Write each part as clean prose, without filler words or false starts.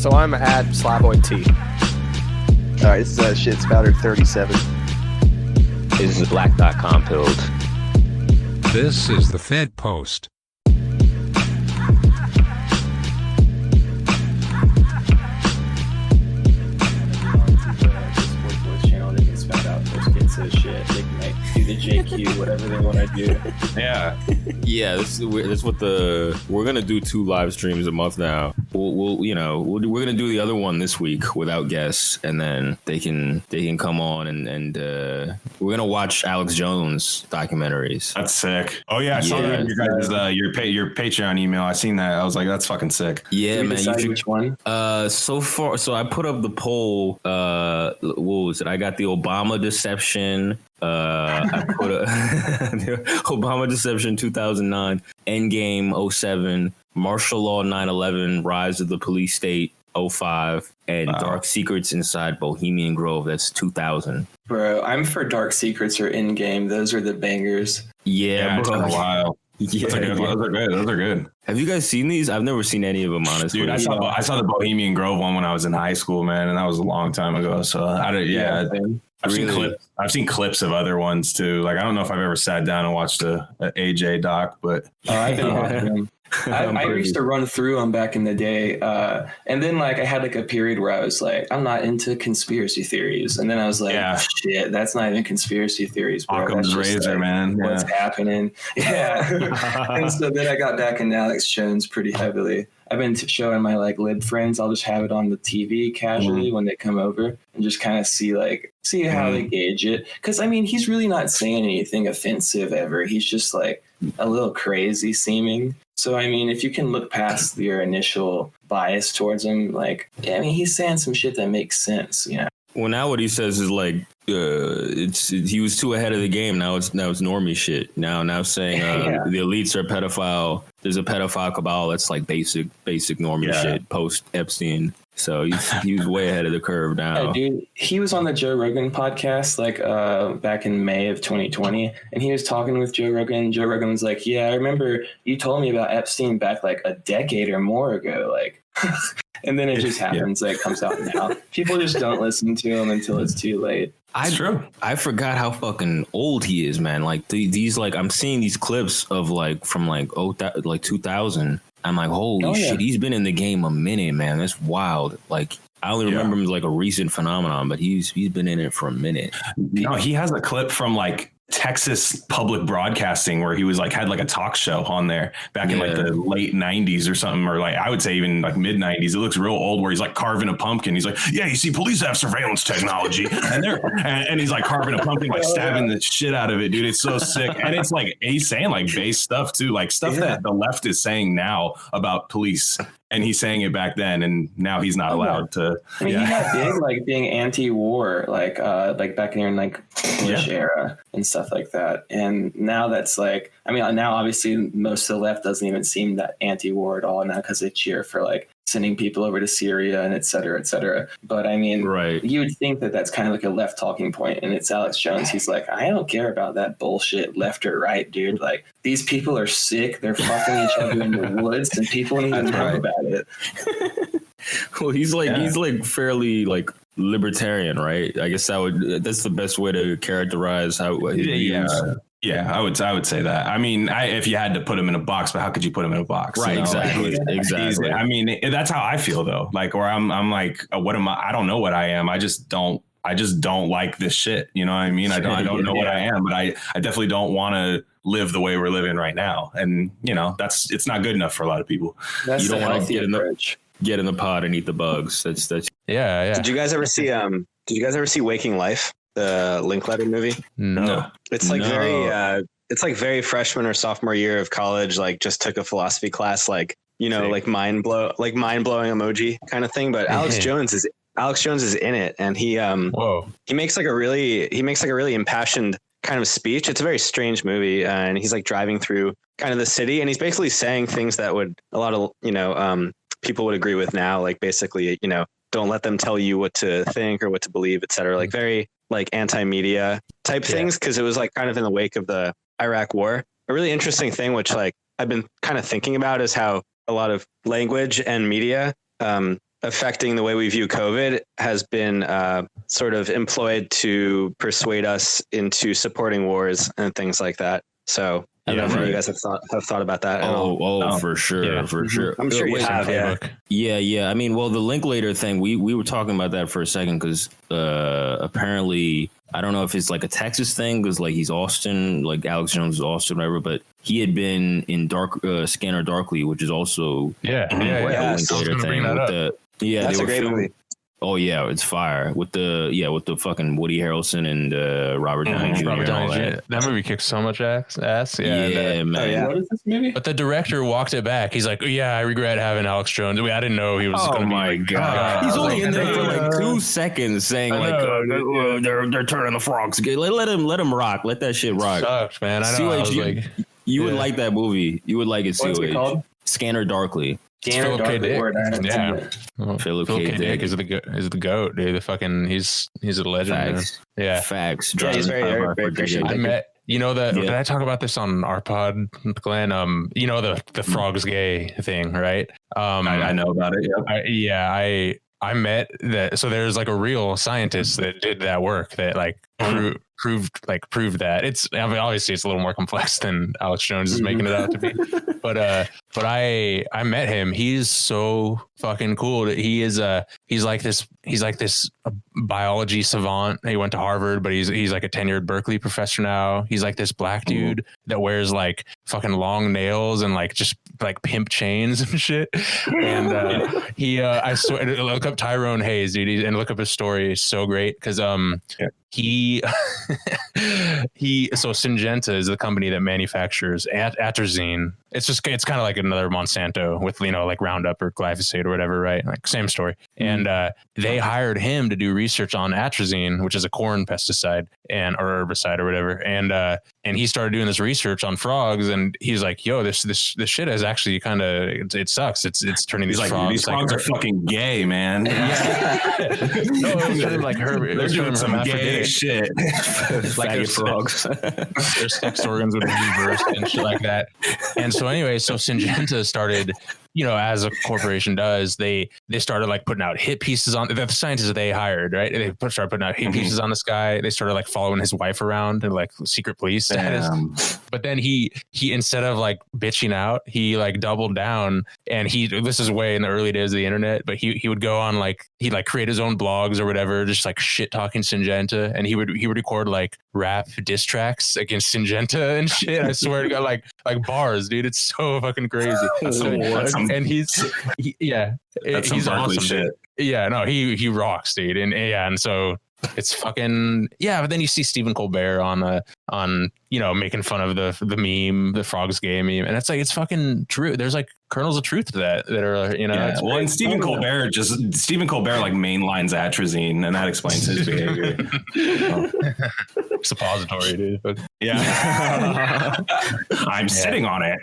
So I'm at Slavoid T. All right, this is Shit Spouter 37. This is Black.com pilled. This is the Fed Post. Shit, they can like do the JQ, whatever they want to do. Yeah. This is what we're gonna do 2 live streams a month now. We're gonna do the other one this week without guests, and then they can come on and we're gonna watch Alex Jones documentaries. That's sick. Oh yeah, I saw that in your guys' your Patreon email. I seen that. I was like, that's fucking sick. Yeah, man. You should, which one? So I put up the poll. What was it? I got the Obama deception. I put the Obama deception 2009, Endgame 07, martial law 9/11, rise of the police state 05, and Dark Secrets inside Bohemian Grove. That's 2000. Bro, I'm for Dark Secrets or Endgame. Those are the bangers. Yeah, it's been a while. Yeah, Those are good. Have you guys seen these? I've never seen any of them, honestly. Dude, I saw the Bohemian Grove one when I was in high school, man, and that was a long time ago. So I've seen clips of other ones too. Like I don't know if I've ever sat down and watched a AJ doc, but I've been watching them. I used to run through them back in the day, and then like I had like a period where I was like, I'm not into conspiracy theories, and then I was like, shit, that's not even conspiracy theories, bro. Occam's razor, man. What's happening? Yeah. And so then I got back into Alex Jones pretty heavily. I've been showing my like lib friends. I'll just have it on the TV casually when they come over and just kind of see how they gauge it. Because I mean, he's really not saying anything offensive ever. He's just like a little crazy seeming. So I mean, if you can look past your initial bias towards him, he's saying some shit that makes sense, you know. Well, now what he says is like, he was too ahead of the game. Now it's normie shit. Now saying the elites are pedophile. There's a pedophile cabal that's like basic normie shit post Epstein. So he's way ahead of the curve now. Yeah, dude, he was on the Joe Rogan podcast back in May of 2020, and he was talking with Joe Rogan. Joe Rogan was like, "Yeah, I remember you told me about Epstein back like a decade or more ago." Like, and then it just happens. Like, comes out now. People just don't listen to him until it's too late. It's true. I forgot how fucking old he is, man. Like these like I'm seeing these clips of like from like 2000. I'm like, holy shit, he's been in the game a minute, man. That's wild. Like, I only remember him as like a recent phenomenon, but he's been in it for a minute. No, he has a clip from like Texas public broadcasting where he was like had like a talk show on there back in like the late 90s or something, or like I would say even like mid 90s. It looks real old where he's like carving a pumpkin. He's like, yeah, you see, police have surveillance technology, and he's like carving a pumpkin, like stabbing the shit out of it, dude. It's so sick, and it's like he's saying like base stuff too, like stuff that the left is saying now about police. And he's saying it back then, and now he's not allowed to. I mean, he got big, like being anti-war, like back in like Bush era and stuff like that. And now that's like, I mean, now obviously most of the left doesn't even seem that anti-war at all now because they cheer for like sending people over to Syria and et cetera, et cetera. But I mean, you would think that that's kind of like a left talking point, and it's Alex Jones. He's like, I don't care about that bullshit left or right, dude. Like, these people are sick. They're fucking each other in the woods, and people don't even know about it. Well, he's like fairly like libertarian, right? I guess that's the best way to characterize how he views. Yeah, I would say that. I mean, if you had to put him in a box, but how could you put him in a box? Right, you know? Exactly. I mean, that's how I feel though. Like, or I'm like, what am I? I don't know what I am. I just don't like this shit. You know what I mean? I don't know what I am, but I definitely don't want to live the way we're living right now. And you know, it's not good enough for a lot of people. That's you don't want to get in the pod and eat the bugs. That's. Yeah. Did you guys ever see Waking Life, the Linklater movie? No. It's like very freshman or sophomore year of college. Like just took a philosophy class, like, you know, like mind blowing emoji kind of thing. But Alex Jones is in it, and he makes like a really impassioned kind of speech. It's a very strange movie, and he's like driving through kind of the city, and he's basically saying things that would a lot of people would agree with now, like basically, you know, don't let them tell you what to think or what to believe, et cetera. Like very like anti-media type things, because it was like kind of in the wake of the Iraq war. A really interesting thing, which like I've been kind of thinking about, is how a lot of language and media affecting the way we view COVID has been sort of employed to persuade us into supporting wars and things like that. So I don't know if you guys have thought about that. For sure, for sure. I'm sure you have. Yeah. I mean, well, the Linklater thing, we were talking about that for a second because apparently, I don't know if it's like a Texas thing because like he's Austin, like Alex Jones is Austin, whatever. But he had been in Scanner Darkly, which is also Linklater thing with that's a great movie. Oh yeah, it's fire with the fucking Woody Harrelson and Robert Downey Jr. Robert Downey Jr. That movie kicked so much ass. Yeah, man. Oh, yeah. What is this movie? But the director walked it back. He's like, "Yeah, I regret having Alex Jones. I didn't know he was going to be." Oh my god! He's only in there for like 2 seconds, saying like, "They're turning the frogs." Let him rock. Let that shit rock. Sucks, man. I know. You would like that movie. You would like it. What's it called? Scanner Darkly. Philip K. Dick. Philip K. Dick is the goat, dude. The fucking he's a legend. Facts. Yeah, facts. Yeah, he's very appreciative. I met. You know that? Did I talk about this on our pod, Glenn? You know the frogs gay thing, right? I know about it. I met that. So there's like a real scientist that did that work that like proved that obviously it's a little more complex than Alex Jones is making it out to be. But I met him. He's so fucking cool. He's like this biology savant. He went to Harvard, but he's like a tenured Berkeley professor now. He's like this black dude that wears like fucking long nails and like just like pimp chains and shit. And I swear, look up Tyrone Hayes, dude, and look up his story. It's so great because he so Syngenta is the company that manufactures atrazine. It's kind of like another Monsanto with, you know, like Roundup or glyphosate or whatever, right? Like same story. And they hired him to do research on atrazine, which is a corn pesticide or herbicide or whatever. And he started doing this research on frogs, and he's like, "Yo, this shit is actually kind of it sucks. It's turning these frogs. These frogs are fucking gay, man." No, it's like they're doing some gay shit. Like their frogs, their sex organs would be reversed and shit like that. And so anyway, Syngenta started, you know, as a corporation does, they started like putting out hit pieces on the scientists that they hired, right? They started putting out hit pieces on this guy. They started like following his wife around and like secret police status. But then he instead of like bitching out, he like doubled down, and this is way in the early days of the internet, but he would go on like he'd like create his own blogs or whatever, just like shit talking Syngenta, and he would record like rap diss tracks against Syngenta and shit. I swear to God, like bars, dude. It's so fucking crazy. And he's awesome, shit. Dude. Yeah, no, he rocks, dude. And so it's fucking but then you see Stephen Colbert on you know, making fun of the meme, the frogs gay meme, and it's like it's fucking true. There's like kernels of truth to that are, you know. Yeah. Well, and Stephen Colbert like mainlines atrazine, and that explains his behavior. Suppository, dude. But I'm sitting on it.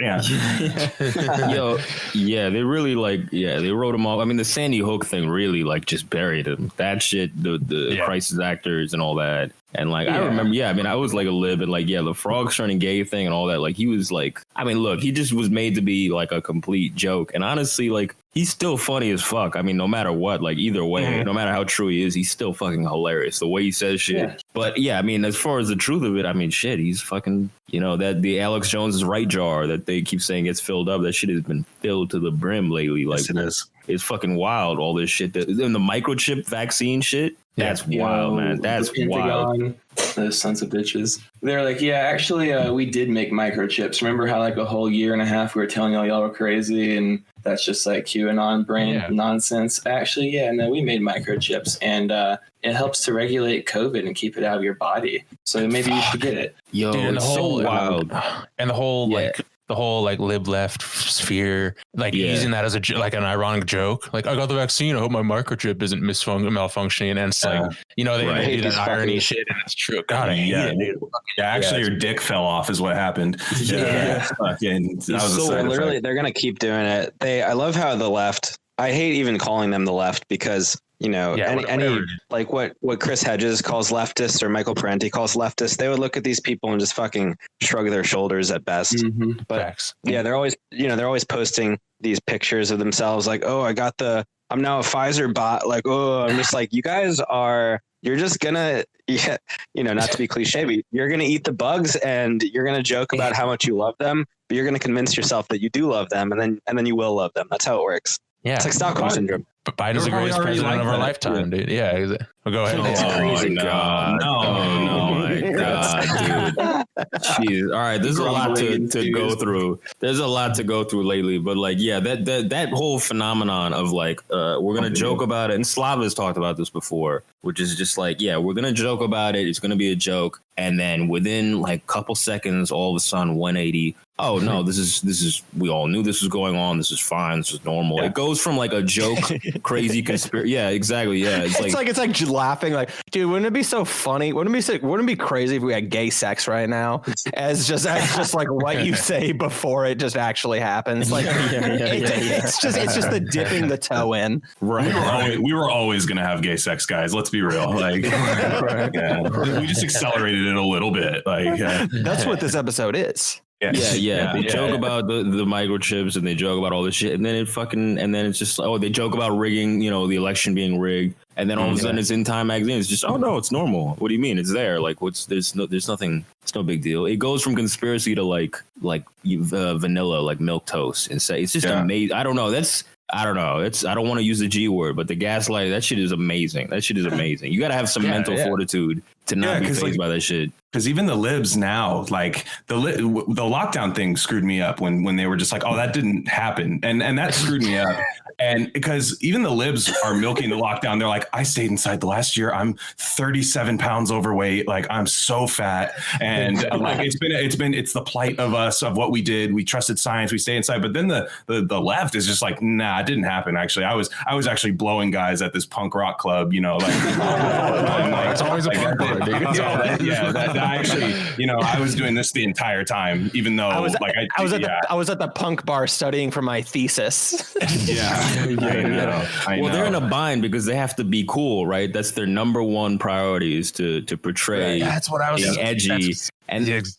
They really they wrote him off. I mean, the Sandy Hook thing really like just buried him. That shit, the crisis actors and all that. And like, I remember, I mean, I was like a little bit like, the frogs turning gay thing and all that. Like, he was like, I mean, look, he just was made to be like a complete joke. And honestly, like, he's still funny as fuck. I mean, no matter what, like either way, no matter how true he is, he's still fucking hilarious. The way he says shit. Yeah. But I mean, as far as the truth of it, I mean, shit, he's fucking, you know, that the Alex Jones's right jar that they keep saying gets filled up. That shit has been filled to the brim lately. Like, yes, it is. It's fucking wild. All this shit and the microchip vaccine shit. That's wild, man. That's wild. Those sons of bitches. They're like, actually, we did make microchips. Remember how like a whole year and a half we were telling y'all were crazy and that's just like QAnon brain nonsense. Actually, we made microchips and it helps to regulate COVID and keep it out of your body. So maybe you should get it. Yo, dude, it's so wild. And the whole the whole like lib left sphere, like using that as like an ironic joke. Like, I got the vaccine, I hope my microchip isn't malfunctioning. And it's like, you know, they do that irony shit, and it's true. God, I hate it, dude. Actually, your dick fell off is what happened. Literally, they're gonna keep doing it. I love how the left. I hate even calling them the left because, you know, any like what Chris Hedges calls leftists or Michael Parenti calls leftists, they would look at these people and just fucking shrug their shoulders at best. But they're always posting these pictures of themselves like, oh, I got the a Pfizer bot. Like, oh, I'm just like, you guys are. You're just gonna, not to be cliche, but you're gonna eat the bugs and you're gonna joke about how much you love them, but you're gonna convince yourself that you do love them, and then you will love them. That's how it works. Yeah, it's like Stockholm syndrome. But Biden's the greatest president of our lifetime, dude. Yeah, well, go ahead. Oh my god! Oh my god, dude! Jeez. All right, there's a lot to go through. There's a lot to go through lately, but like, yeah, that whole phenomenon of like, we're gonna joke about it, and SLAV has talked about this before, which is just like, yeah, we're gonna joke about it. It's gonna be a joke, and then within like couple seconds, all of a sudden, 180. Oh no, this is we all knew this was going on. This is fine. This is normal. Yeah. It goes from like a joke, crazy conspiracy. Yeah, exactly. Yeah, it's like laughing. Like, dude, wouldn't it be so funny? Wouldn't it be crazy if we had gay sex right now? As just like what you say before it just actually happens. Like, it's just the dipping the toe in. Right. We were always gonna have gay sex, guys. Let's be real. Like, we just accelerated it a little bit. Like, that's what this episode is. Yeah. They joke about the microchips and they joke about all this shit, and then it's just, oh, they joke about rigging, the election being rigged, and then all of a sudden it's in Time magazine. It's just, oh no, it's normal. What do you mean? It's there. Like, there's nothing. It's no big deal. It goes from conspiracy to like vanilla, like milk toast, and say it's just amazing. I don't know. I don't know. I don't want to use the G word, but the gaslight, that shit is amazing. You got to have some mental fortitude to not be fazed by that shit. Because even the libs now, like the lockdown thing screwed me up when they were just like, oh, that didn't happen. And that screwed me up. And because even the libs are milking the lockdown. They're like, I stayed inside the last year. I'm 37 pounds overweight. Like, I'm so fat. And like, it's the plight of us, of what we did. We trusted science. We stay inside. But then the left is just like, nah, it didn't happen. Actually, I was actually blowing guys at this punk rock club, like, it's always a punk bar, dude. Actually, I was doing this the entire time, even though I was at the punk bar studying for my thesis. I know. They're in a bind because they have to be cool, right? That's their number one priority, is to portray. That's what I was being edgy.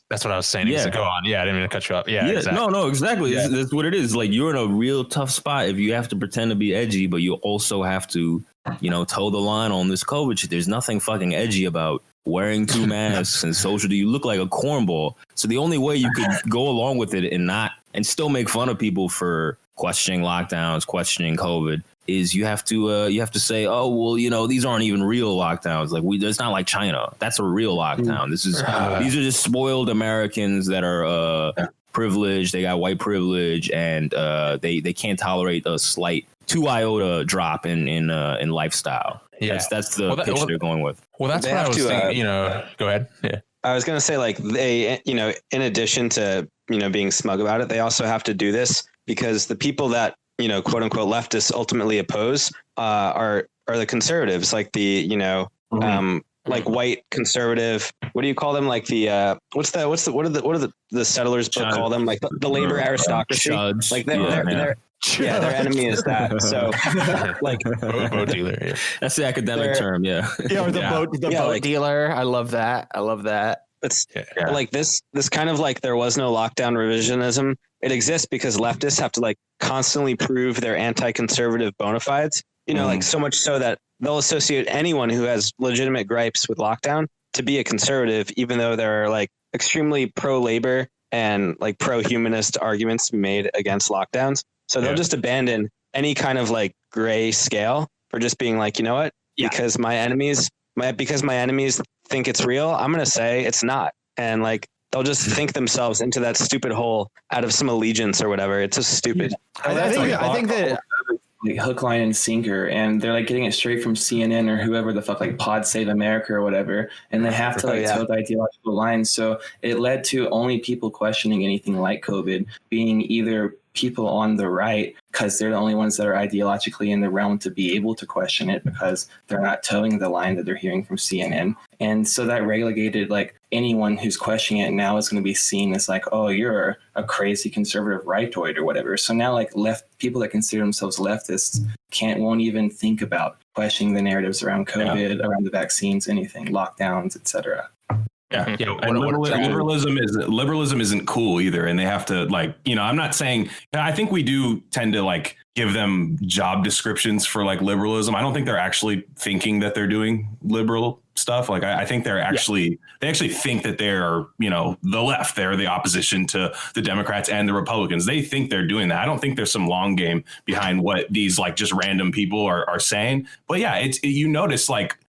That's what I was saying. Yeah, go on. Yeah, I didn't mean to cut you up. Yeah, exactly. No, exactly. Yeah. That's what it is. Like, you're in a real tough spot if you have to pretend to be edgy, but you also have to, toe the line on this COVID shit. There's nothing fucking edgy about wearing 2 masks and social. You look like a cornball. So the only way you could go along with it and still make fun of people for questioning lockdowns, questioning COVID, is you have to say, oh, well, these aren't even real lockdowns. Like, it's not like China. That's a real lockdown. These are just spoiled Americans that are privileged. They got white privilege, and they can't tolerate a slight 2 iota drop in lifestyle. Yeah, that's the picture they're going with. Well, that's what I was thinking. Go ahead. Yeah, I was gonna say, like, they, in addition to being smug about it, they also have to do this because the people that quote unquote leftists ultimately oppose are the conservatives, like the like white conservative. What do you call them? Like the what are the settlers book call them? Like the labor aristocracy. Like their enemy is that. So like boat dealer. Yeah. That's the academic term. Yeah. Or the boat dealer. I love that. It's like this kind of like there was no lockdown revisionism. It exists because leftists have to like constantly prove their anti-conservative bona fides, like so much so that they'll associate anyone who has legitimate gripes with lockdown to be a conservative, even though there are like extremely pro-labor and like pro-humanist arguments to be made against lockdowns. So they'll just abandon any kind of like gray scale for just being like, you know what? Because my enemies think it's real, I'm going to say it's not. And like, they'll just think themselves into that stupid hole out of some allegiance or whatever. It's just stupid. I think that like hook, line, and sinker, and they're like getting it straight from CNN or whoever the fuck, like Pod Save America or whatever, and they have to toe the ideological line. So it led to only people questioning anything like COVID being either people on the right, because they're the only ones that are ideologically in the realm to be able to question it, because they're not towing the line that they're hearing from CNN. And so that relegated like anyone who's questioning it now is going to be seen as like, oh, you're a crazy conservative rightoid or whatever. So now like people that consider themselves leftists won't even think about questioning the narratives around COVID, around the vaccines, anything, lockdowns, etc. Yeah, Mm-hmm. liberalism isn't cool either, and they have to I'm not saying. I think we do tend to give them job descriptions for liberalism. I don't think they're actually thinking that they're doing liberal stuff. I think they actually think that they're the left. They're the opposition to the Democrats and the Republicans. They think they're doing that. I don't think there's some long game behind what these just random people are saying. But yeah, you notice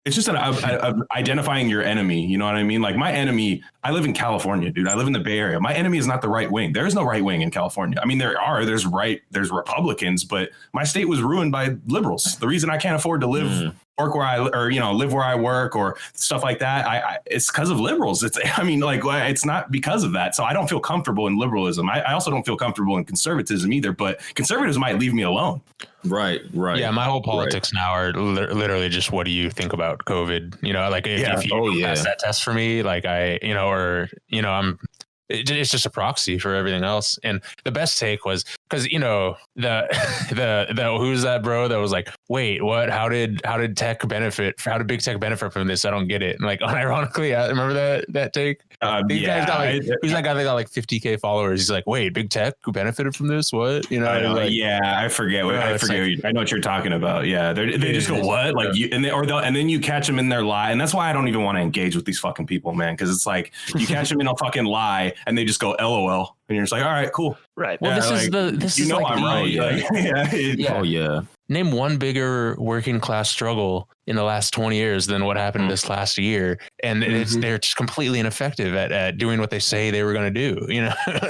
it's just identifying your enemy. You know what I mean? My enemy, I live in California, dude. I live in the Bay Area. My enemy is not the right wing. There is no right wing in California. I mean, there's Republicans, but my state was ruined by liberals. The reason I can't afford to live, work where live where I work or stuff like that, it's because of liberals. It's not because of that. So I don't feel comfortable in liberalism. I also don't feel comfortable in conservatism either, but conservatives might leave me alone. Right. Yeah, my whole politics now are literally just what do you think about COVID? If you pass that test for me, it's just a proxy for everything else. And the best take was because the who's that bro that was like, wait, what? How did tech benefit? How did big tech benefit from this? I don't get it. And unironically, I remember that take. Who's that guy that got 50K followers? He's like, wait, big tech who benefited from this? What? I forget. I know what you're talking about. Yeah, they just go what and then you catch them in their lie, and that's why I don't even want to engage with these fucking people, man. Because it's you catch them in a fucking lie, and they just go LOL, and you're just like, all right, cool, right? Well, this is I'm right. Oh yeah. Name one bigger working class struggle in the last 20 years than what happened this last year. And they're just completely ineffective at doing what they say they were going to do.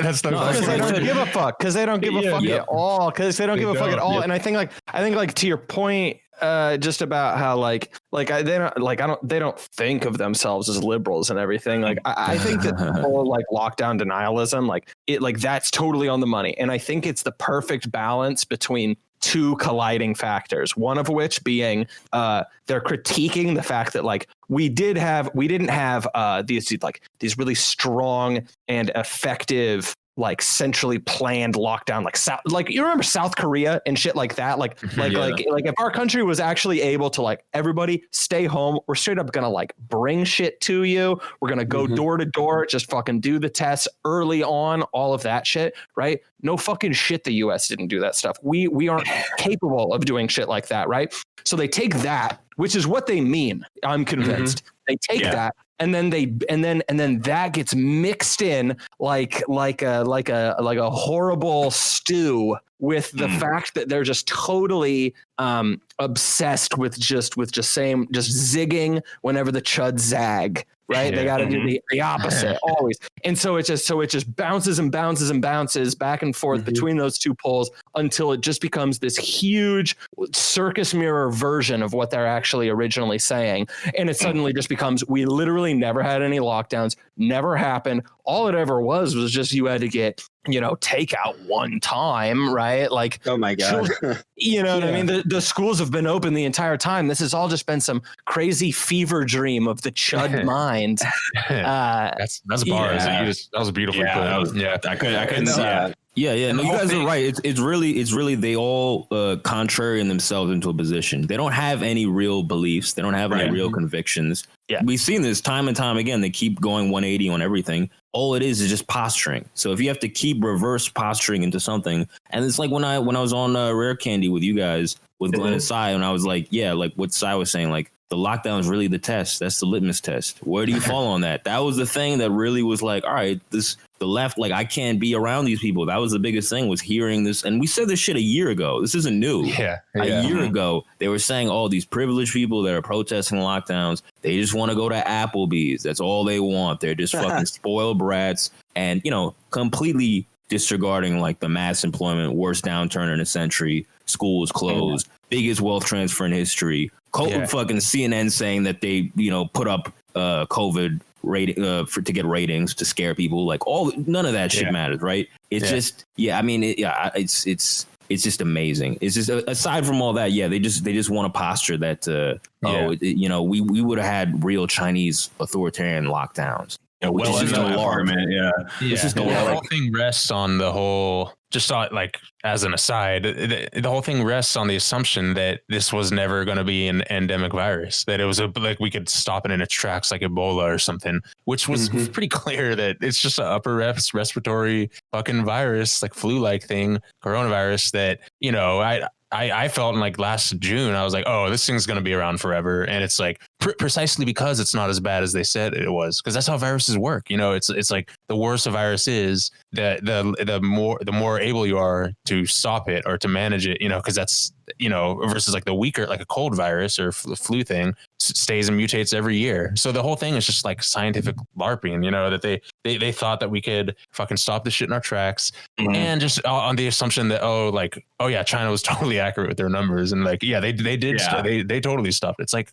That's the because they don't give a fuck. Because they don't give a fuck at all. Because they don't give a fuck at all. And I think to your point, just about how they don't think of themselves as liberals and everything. I think that the whole lockdown denialism, that's totally on the money. And I think it's the perfect balance between two colliding factors, one of which being they're critiquing the fact that we didn't have these really strong and effective centrally planned lockdown, you remember South Korea and shit like that, if our country was actually able to everybody stay home, we're straight up gonna bring shit to you, we're gonna go door to door, just fucking do the tests early on, all of that shit, right? No fucking shit, the US didn't do that stuff. We aren't capable of doing shit like that, right? So they take that, which is what they mean, I'm convinced. They take that, and then that gets mixed in like a horrible stew with the fact that they're just totally obsessed with just zigging whenever the chuds zag. Right, they got to do the opposite always, and so it just bounces and bounces and bounces back and forth between those two poles until it just becomes this huge circus mirror version of what they're actually originally saying, and it suddenly just becomes we literally never had any lockdowns, never happened. All it ever was just you had to get takeout one time, right? Oh my god, what I mean? The schools have been open the entire time. This has all just been some crazy fever dream of the chud mind. That's bars. That was beautifully put. I couldn't see that. Yeah. No, you guys are right. It's really they all contrary in themselves into a position. They don't have any real beliefs. They don't have any real convictions. Yeah, we've seen this time and time again. They keep going 180 on everything. All it is just posturing. So if you have to keep reverse posturing into something, and it's like when I was on RareCandy with you guys with Glenn and Sai, and I was like, what Sai was saying, the lockdown is really the test. That's the litmus test. Where do you fall on that? That was the thing that really was all right, the left, I can't be around these people. That was the biggest thing, was hearing this. And we said this shit a year ago. This isn't new. A year ago, they were saying, these privileged people that are protesting lockdowns, they just want to go to Applebee's. That's all they want. They're just fucking spoiled brats and, completely disregarding the mass employment, worst downturn in a century, schools closed, biggest wealth transfer in history. Fucking CNN saying that they, put up COVID rating to get ratings to scare people. None of that shit matters, right? It's just it's just amazing. It's just aside from all that, they just want to posture that we would have had real Chinese authoritarian lockdowns. Well, the whole thing rests on the whole just like as an aside, the whole thing rests on the assumption that this was never going to be an endemic virus, that it was like we could stop it in its tracks like Ebola or something, which was pretty clear that it's just an upper respiratory fucking virus, like flu-like thing, coronavirus that, you know, I felt in like last June, I was like, oh, this thing's going to be around forever. And it's like precisely because it's not as bad as they said it was, because that's how viruses work. You know, it's like the worse a virus is, the more able you are to stop it or to manage it, you know, because that's, you know, versus like the weaker, like a cold virus or flu thing stays and mutates every year. So the whole thing is just like scientific LARPing, you know, that they thought that we could fucking stop this shit in our tracks, and just on the assumption that, oh yeah, China was totally accurate with their numbers. And like, yeah, they did. Yeah. They totally stopped. It's like,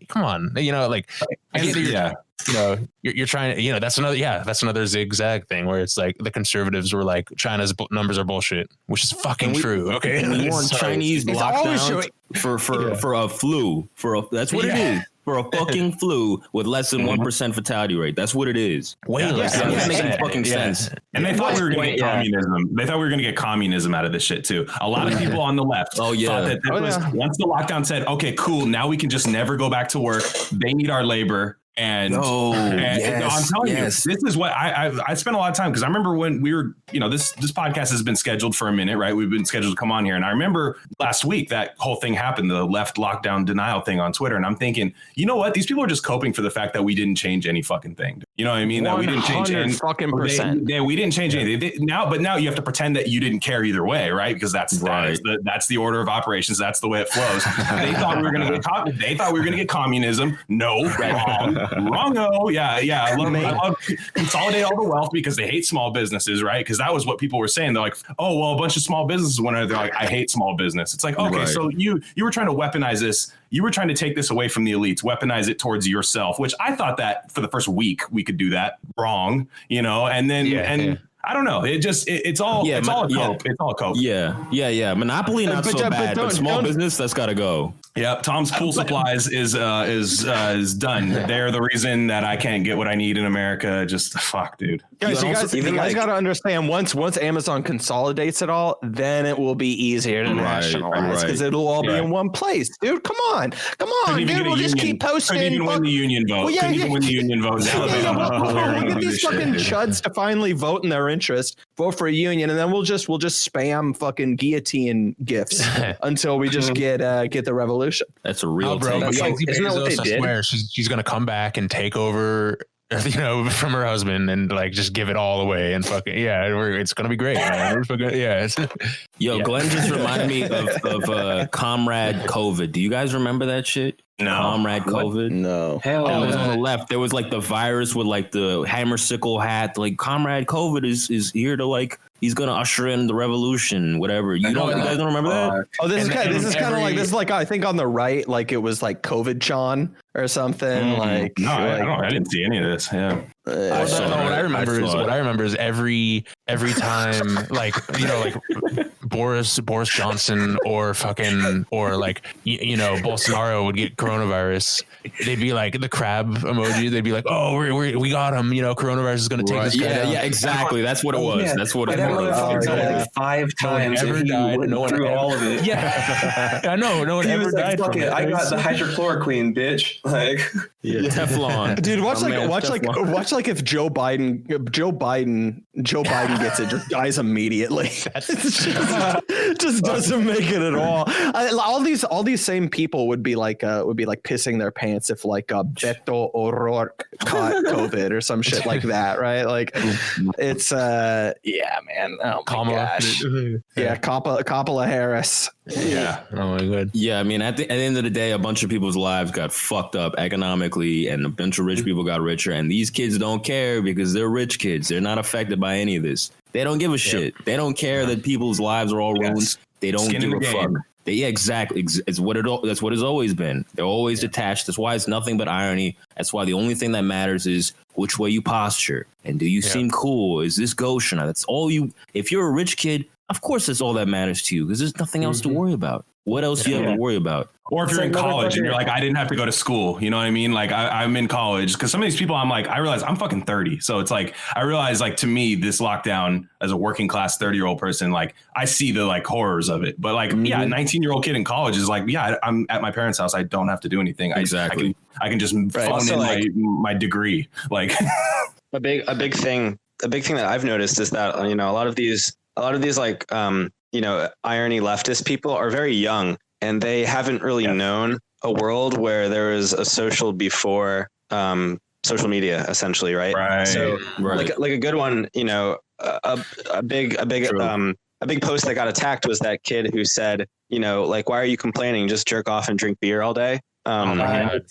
come on, you know, like, you know, you're trying to, you know, that's another zigzag thing where it's like the conservatives were like, China's numbers are bullshit, which is fucking true. Okay. We want Chinese lockdowns for a flu, that's what it is. For a fucking flu with less than 1% fatality rate. That's what it is. Way less. That doesn't make any fucking sense. And they thought we were going to get communism. They thought we were going to get communism out of this shit too. A lot of people on the left thought that once the lockdown said, okay, cool, now we can just never go back to work. They need our labor. And, I'm telling you, this is what I spent a lot of time, because I remember when we were, you know, this podcast has been scheduled for a minute, right? We've been scheduled to come on here. And I remember last week that whole thing happened, the left lockdown denial thing on Twitter. And I'm thinking, you know what? These people are just coping for the fact that we didn't change any fucking thing. You know what I mean? That we didn't change any fucking percent. We didn't change anything. Now you have to pretend that you didn't care either way, right? Because that's the order of operations. That's the way it flows. They thought we were going to get communism. No, wrong. Yeah. I love consolidate all the wealth because they hate small businesses, right? Because that was what people were saying. They're like, oh, well, a bunch of small businesses went out. They're like, I hate small business. It's like, okay, so you were trying to weaponize this. You were trying to take this away from the elites, weaponize it towards yourself, which I thought that for the first week we could do that. Wrong, you know, and then I don't know. It's all cope. It's all cope. Yeah. Monopoly not so bad, but small business, that's got to go. Yep. Tom's Pool Supplies is done. They're the reason that I can't get what I need in America. Just fuck, dude. Guys, you guys got to understand, once Amazon consolidates it all, then it will be easier to nationalize, because it'll all be in one place, dude. Come on, dude. We'll just keep posting. Couldn't even win the union vote. Couldn't even win the union vote. We'll get these fucking chuds to finally vote in their interest, vote for a union, and then we'll just spam fucking guillotine gifts until we just get the revolution. That's a real bro. Isn't that what they did? I swear she's gonna come back and take over, you know, from her husband and like just give it all away and fucking it's gonna be great, man. Glenn just reminded me of Comrade COVID. Do you guys remember that shit? No. Comrade COVID? No. Hell no. It was on the left. There was like the virus with like the hammer sickle hat. Like Comrade COVID is here to like, he's gonna usher in the revolution, whatever. You guys don't remember that? Oh, this is like I think on the right, like it was like COVID John or something. I didn't see any of this. Yeah. What I remember is every time, like, you know, like Boris Johnson or like you know, Bolsonaro would get coronavirus, they'd be like the crab emoji. They'd be like, oh, we got him. You know, coronavirus is going to take this guy down. Yeah, exactly. That's what it was. Yeah. That's what it was. Like 5 times. No one ever died. No one through all of it. Yeah, I know. No one ever died. Fuck it. I got the hydrochloroquine, bitch. Like Teflon. Dude, watch like if Joe Biden gets it, just dies immediately. just doesn't make it at all. All these same people would be like pissing their pants if like Beto O'Rourke caught COVID or some shit like that, right? Like it's man. Oh my gosh. Yeah, Kamala Harris. Yeah. Oh my god. Yeah, I mean, at the end of the day, a bunch of people's lives got fucked up economically, and a bunch of rich people got richer, and these kids don't care because they're rich kids. They're not affected by any of this. They don't give a shit. They don't care that people's lives are all ruined. They don't give a fuck. Exactly. That's what it's always been. They're always detached. That's why it's nothing but irony. That's why the only thing that matters is which way you posture and do you seem cool? Is this gauche or not? That's all you. If you're a rich kid, of course, that's all that matters to you because there's nothing else to worry about. What else do you have to worry about? Or if you're in college and you're like, I didn't have to go to school, you know what I mean? Like I'm in college, because some of these people, I'm like, I realize I'm fucking 30. So it's like, I realize like, to me, this lockdown as a working class 30-year-old person, like I see the like horrors of it. But like, yeah, a 19-year-old kid in college is like, yeah, I'm at my parents' house. I don't have to do anything. Exactly. I can just phone in like, my degree. Like a big thing that I've noticed is that, you know, a lot of these like, you know, irony leftist people are very young, and they haven't really known a world where there was a social before social media, essentially, right? So like a good one, you know, a big post that got attacked was that kid who said, you know, like, why are you complaining? Just jerk off and drink beer all day. Like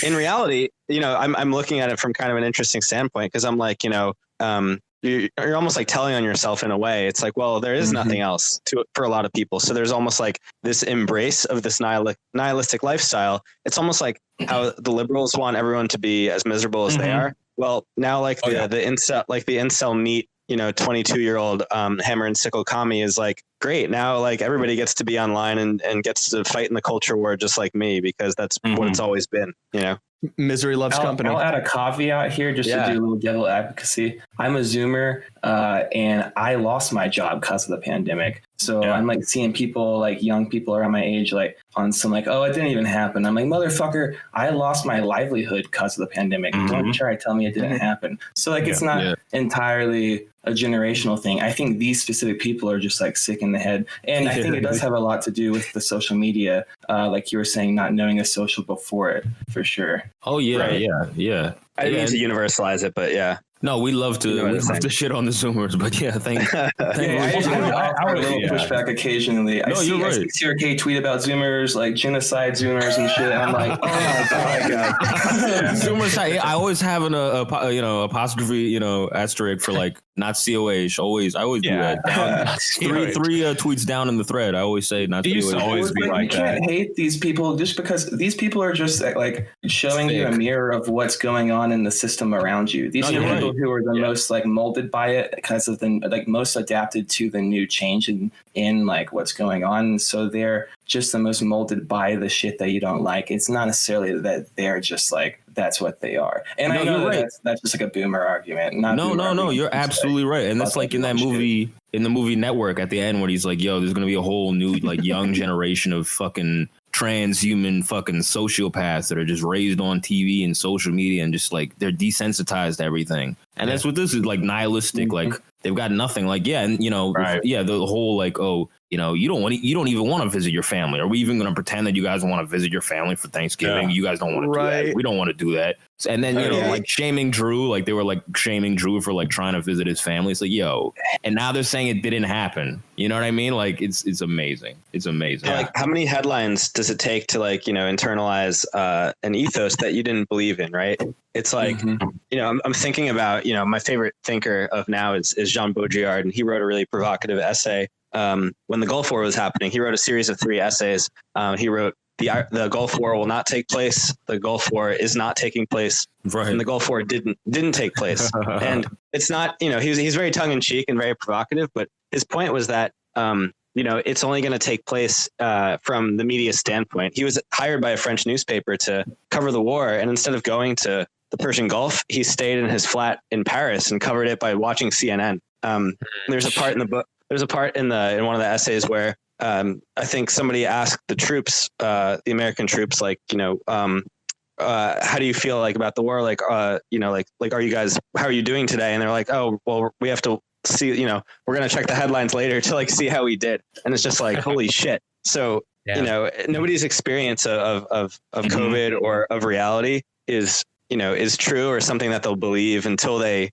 in reality, you know, I'm looking at it from kind of an interesting standpoint, because I'm like, you know, you're almost like telling on yourself in a way. It's like, well, there is nothing else to it for a lot of people. So there's almost like this embrace of this nihilistic lifestyle. It's almost like how the liberals want everyone to be as miserable as they are. Well, now like the incel neat, you know, 22-year-old hammer and sickle commie is like, great. Now like everybody gets to be online and gets to fight in the culture war just like me, because that's what it's always been, you know. Misery loves company. I'll add a caveat here just to do a little devil advocacy. I'm a Zoomer, and I lost my job because of the pandemic. So I'm like seeing people, like young people around my age, like on some like, oh, it didn't even happen. I'm like, motherfucker, I lost my livelihood because of the pandemic. Don't try to tell me it didn't happen. So like, it's not entirely a generational thing. I think these specific people are just like sick in the head. And I think it does have a lot to do with the social media. Like you were saying, not knowing a social before it, for sure. Oh yeah. Right. Yeah. I didn't mean to universalize it, but yeah. No, we love to shit on the Zoomers, but yeah, thank you. I would pushback occasionally. I see CRK tweet about Zoomers, like genocide Zoomers and shit. And I'm like, oh my god. Zoomers. I always have an apostrophe, asterisk for like not COH. I always do that. Three tweets down in the thread. I always say not COH. Used to always be like you can't hate these people just because these people are just like showing you a mirror of what's going on in the system around you. These are people who are the most like molded by it because of the like most adapted to the new change in like what's going on. So they're just the most molded by the shit that you don't like. It's not necessarily that they're just like that's what they are. And I know that's just like a boomer argument. No, you're absolutely right. And that's like in that movie, in the movie Network at the end where he's like, yo, there's gonna be a whole new like young generation of fucking transhuman fucking sociopaths that are just raised on TV and social media and just like they're desensitized to everything. And that's what this is, like nihilistic, like they've got nothing. Like, the whole like, oh, you don't even want to visit your family. Are we even going to pretend that you guys want to visit your family for Thanksgiving? You guys don't want to do that. We don't want to do that. And then, like shaming Drew, like they were like shaming Drew for like trying to visit his family. It's like, yo, and now they're saying it didn't happen. You know what I mean? Like it's amazing. It's amazing. Like how many headlines does it take to like, internalize an ethos that you didn't believe in? Right. It's like, I'm thinking about, my favorite thinker of now is Jean Baudrillard, and he wrote a really provocative essay. When the Gulf War was happening, he wrote a series of 3 essays. He wrote the Gulf War will not take place. The Gulf War is not taking place. Right. And the Gulf War didn't take place. And it's not, he's very tongue in cheek and very provocative, but his point was that, it's only going to take place from the media standpoint. He was hired by a French newspaper to cover the war. And instead of going to the Persian Gulf, he stayed in his flat in Paris and covered it by watching CNN. There's a part in the book. There's a part in one of the essays where I think somebody asked the troops, the American troops, like, how do you feel like about the war? Like, are you guys, how are you doing today? And they're like, oh, well, we have to see, we're going to check the headlines later to like see how we did. And it's just like, holy shit. So, nobody's experience of COVID or of reality is true or something that they'll believe until they,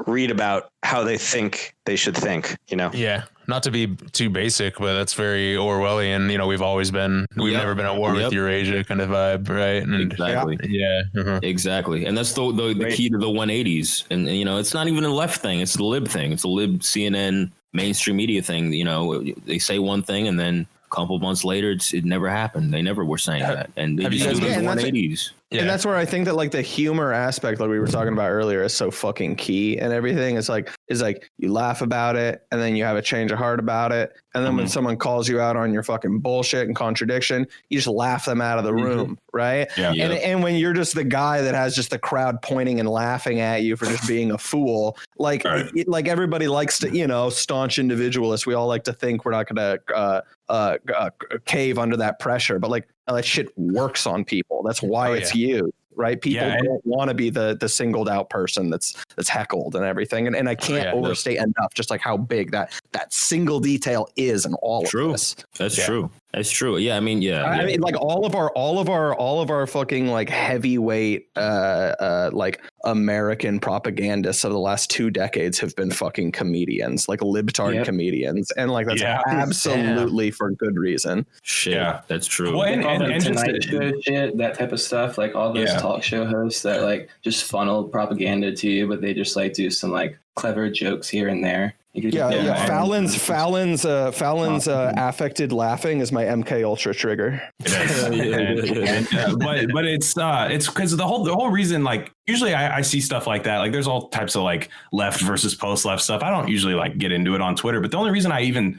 read about how they think they should think, Yeah. Not to be too basic, but that's very Orwellian. We've never been at war with Eurasia kind of vibe, right? And exactly. Yeah. Exactly. And that's the key to the 180s. And, it's not even a left thing. It's the lib thing. It's a lib CNN mainstream media thing. They say one thing and then a couple months later, it never happened. They never were saying that. And they just do the 180s. And that's where I think that like the humor aspect, like we were talking about earlier, is so fucking key and everything. It's like you laugh about it and then you have a change of heart about it. And then when someone calls you out on your fucking bullshit and contradiction, you just laugh them out of the room. Right. Yeah. And when you're just the guy that has just the crowd pointing and laughing at you for just being a fool, like, like everybody likes to, you know, staunch individualists. We all like to think we're not going to cave under that pressure, but like that shit works on people. That's why it's you. Right. People don't want to be the singled out person that's heckled and everything. And I can't overstate enough just like how big that single detail is in all of this. That's true. That's true. Yeah. I mean, I mean, like all of our fucking like heavyweight like American propagandists of the last 2 decades have been fucking comedians, like libtard comedians. And like that's absolutely for good reason. Shit. Yeah, that's true. Well, and Tonight Show shit, that type of stuff, like all those talk show hosts that like just funnel propaganda to you, but they just like do some like clever jokes here and there. Fallon's affected laughing is my MK Ultra trigger. But it's because the whole reason, like usually I see stuff like that, like there's all types of like left versus post left stuff. I don't usually like get into it on Twitter, but the only reason I even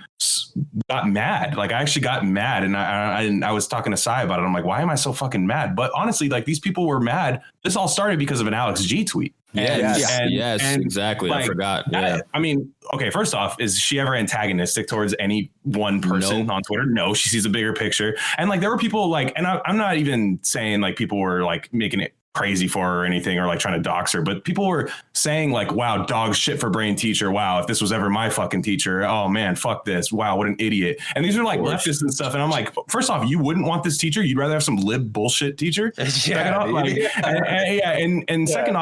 got mad, like I actually got mad, and I was talking to Sai about it. I'm like, why am I so fucking mad? But honestly, like these people were mad. This all started because of an Alex G tweet. Yes, exactly. Like, I forgot. Yeah. I mean, okay, first off, is she ever antagonistic towards any one person on Twitter? No, she sees a bigger picture. And like there were people like, and I'm not even saying like people were like making it crazy for her or anything or like trying to dox her, but people were saying like, wow, dog shit for brain teacher. Wow, if this was ever my fucking teacher, oh man, fuck this. Wow, what an idiot. And these are like leftists and stuff. And I'm like, first off, you wouldn't want this teacher. You'd rather have some lib bullshit teacher. And second off,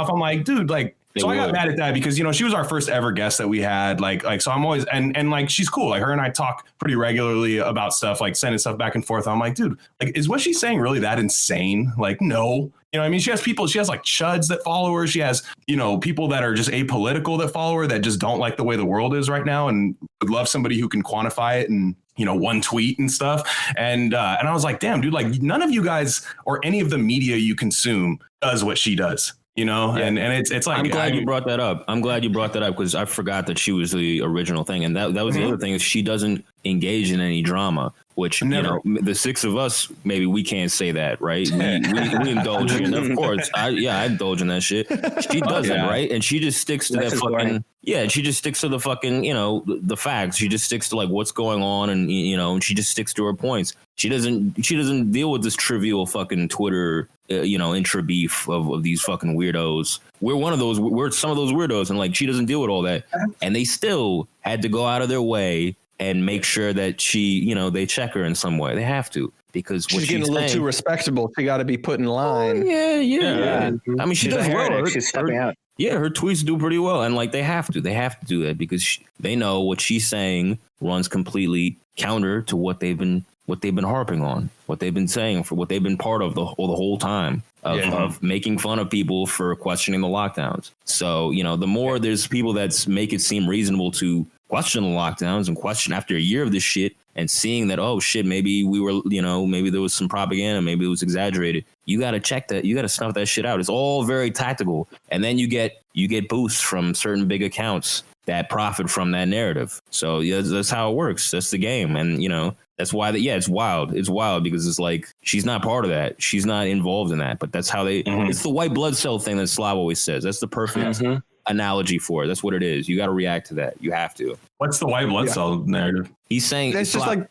I'm like, dude, like, so I got mad at that because, you know, she was our first ever guest that we had. Like, so I'm always, and like, she's cool. Like her and I talk pretty regularly about stuff, like sending stuff back and forth. I'm like, dude, like, is what she's saying really that insane? Like, no. You know what I mean? She has like chuds that follow her. She has, you know, people that are just apolitical that follow her that just don't like the way the world is right now and would love somebody who can quantify it and, you know, one tweet and stuff. And I was like, damn, dude, like none of you guys or any of the media you consume does what she does. You know, and it's like, I'm glad you brought that up. I'm glad you brought that up because I forgot that she was the original thing. And that was the other thing is she doesn't engage in any drama, which, never. You know, the 6 of us, maybe we can't say that, right? We indulge in, of course. I indulge in that shit. She doesn't, right? And she just sticks to that fucking, and she just sticks to the fucking, you know, the facts. She just sticks to like what's going on and, you know, and she just sticks to her points. She doesn't deal with this trivial fucking Twitter, you know, intra beef of these fucking weirdos. We're some of those weirdos, and like she doesn't deal with all that. And they still had to go out of their way and make sure that she, you know, they check her in some way. They have to because she's getting a little too respectable. She got to be put in line. Yeah. I mean, she does well. She's stepping out. Yeah, her tweets do pretty well, and like they have to do that because they know what she's saying runs completely counter to what they've been harping on, what they've been saying, for what they've been part of the whole time of making fun of people for questioning the lockdowns. So, you know, the more there's people that make it seem reasonable to question the lockdowns and question after a year of this shit and seeing that, oh shit, maybe we were, you know, maybe there was some propaganda, maybe it was exaggerated. You got to check that. You got to snuff that shit out. It's all very tactical. And then you get boosts from certain big accounts that profit from that narrative. So yeah, that's how it works. That's the game. And, you know, that's why it's wild. It's wild because it's like she's not part of that. She's not involved in that. But that's how they it's the white blood cell thing that SLAV always says. That's the perfect analogy for it. That's what it is. You got to react to that. You have to. What's the white blood cell narrative? He's saying it's just like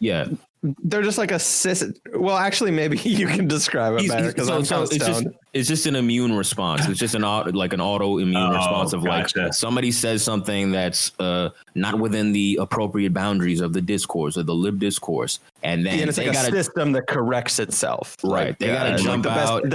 they're just like a cis. Well, actually, maybe you can describe it better because it's just an immune response. It's just an autoimmune response of gotcha. Like somebody says something that's not within the appropriate boundaries of the discourse or the lib discourse, and then it's like a system that corrects itself. Right? Like, they got to jump out.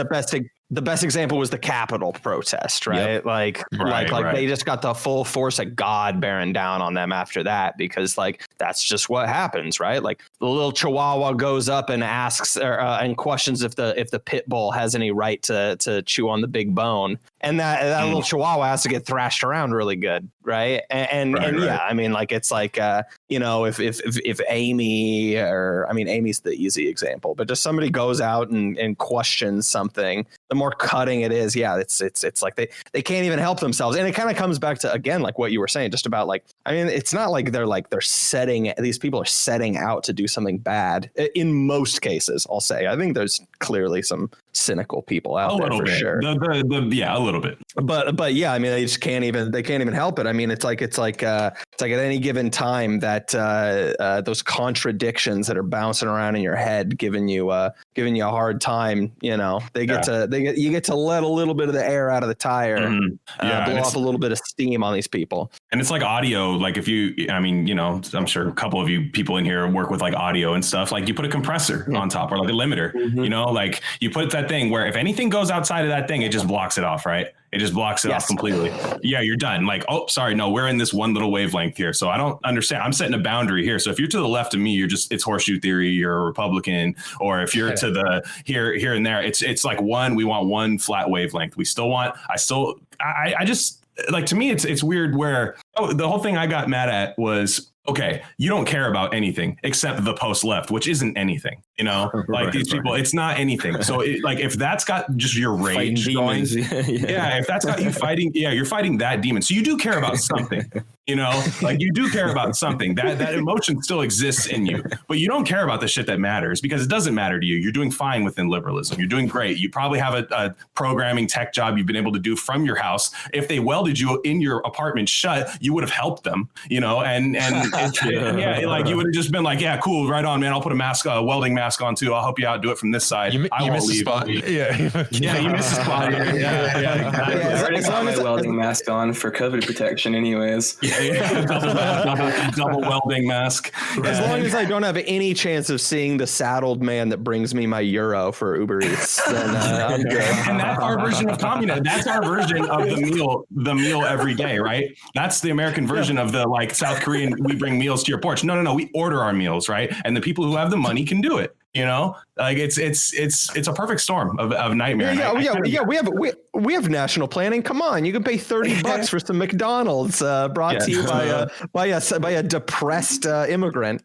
The best example was the Capitol protest, right? Yep. Like they just got the full force of God bearing down on them after that because like that's just what happens, right? Like the little Chihuahua goes up and asks and questions if the pit bull has any right to chew on the big bone, and that little Chihuahua has to get thrashed around really good, right? And yeah, I mean, like it's like if Amy, or I mean Amy's the easy example, but just somebody goes out and questions something, the more cutting it is, it's like they can't even help themselves. And it kind of comes back to, again, like what you were saying, just about like, I mean, it's not like these people are setting out to do something bad in most cases. I'll say, I think there's clearly some cynical people out there for sure. Yeah, a little bit. But yeah, I mean, they can't even help it. I mean, it's like at any given time that those contradictions that are bouncing around in your head, giving you a hard time, you get to let a little bit of the air out of the tire, blow off a little bit of steam on these people. And it's like audio, like I'm sure a couple of you people in here work with like audio and stuff, like you put a compressor on top, or like a limiter, like you put that thing where if anything goes outside of that thing, it just blocks it off, right? It just blocks it off completely. Yeah, you're done. Like, oh, sorry, no, we're in this one little wavelength here. So I don't understand. I'm setting a boundary here. So if you're to the left of me, it's horseshoe theory, you're a Republican. Or if you're to the here and there, it's like we want one flat wavelength. I just like, to me, it's weird where the whole thing I got mad at was, okay, you don't care about anything except the post left, which isn't anything, like these people, it's not anything. So if that's got just your rage going, if that's got you fighting, you're fighting that demon. So you do care about something, like you do care about something. That emotion still exists in you, but you don't care about the shit that matters because it doesn't matter to you. You're doing fine within liberalism. You're doing great. You probably have a programming tech job you've been able to do from your house. If they welded you in your apartment shut, you would have helped them, and like you would have just been like, yeah, cool, right on, man. I'll put a welding mask on too. I'll help you out. Do it from this side. I won't leave. Spot. Yeah, you missed the spot. Yeah. I already got my welding mask on for COVID protection, anyways. Double welding mask. As long as I don't have any chance of seeing the saddled man that brings me my euro for Uber Eats, then I'm good. And that's our version of communism. That's our version of the meal every day, right? That's the American version of the like South Korean. We bring meals to your porch. No. We order our meals, right? And the people who have the money can do it. Like it's a perfect storm of nightmare. We have national planning. Come on, you can pay $30 for some McDonald's brought to you by a depressed immigrant.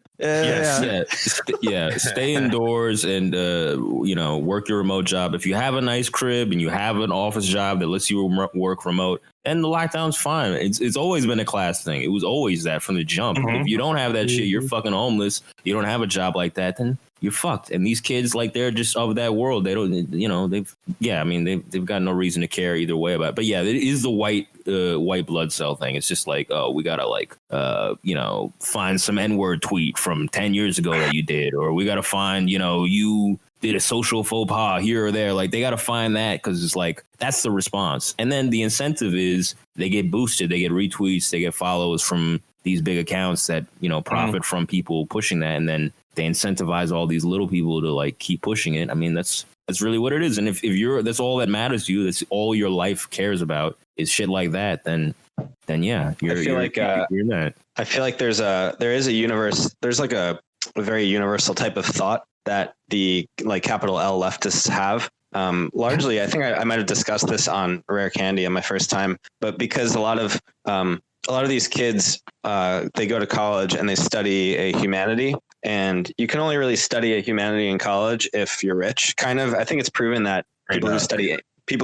Stay indoors and work your remote job. If you have a nice crib and you have an office job that lets you work remote, and the lockdown's fine. It's always been a class thing. It was always that from the jump. If you don't have that shit, you're fucking homeless. You don't have a job like that, then you're fucked. And these kids, like, they're just of that world. They don't, they've got no reason to care either way about it. But yeah, it is the white blood cell thing. It's just like, oh, we gotta find some N-word tweet from 10 years ago that you did, or we gotta find, you did a social faux pas here or there. Like, they got to find that because it's like, that's the response. And then the incentive is they get boosted, they get retweets, they get follows from these big accounts that, profit from people pushing that. And then they incentivize all these little people to like keep pushing it. I mean, that's really what it is. And if that's all that matters to you, that's all your life cares about is shit like that, then yeah, you're that. I feel like there's a very universal type of thought that the like capital L leftists have. Largely, I think I might have discussed this on RareCandy on my first time, but because a lot of these kids, they go to college and they study a humanity, and you can only really study a humanity in college if you're rich. Kind of, I think it's proven that people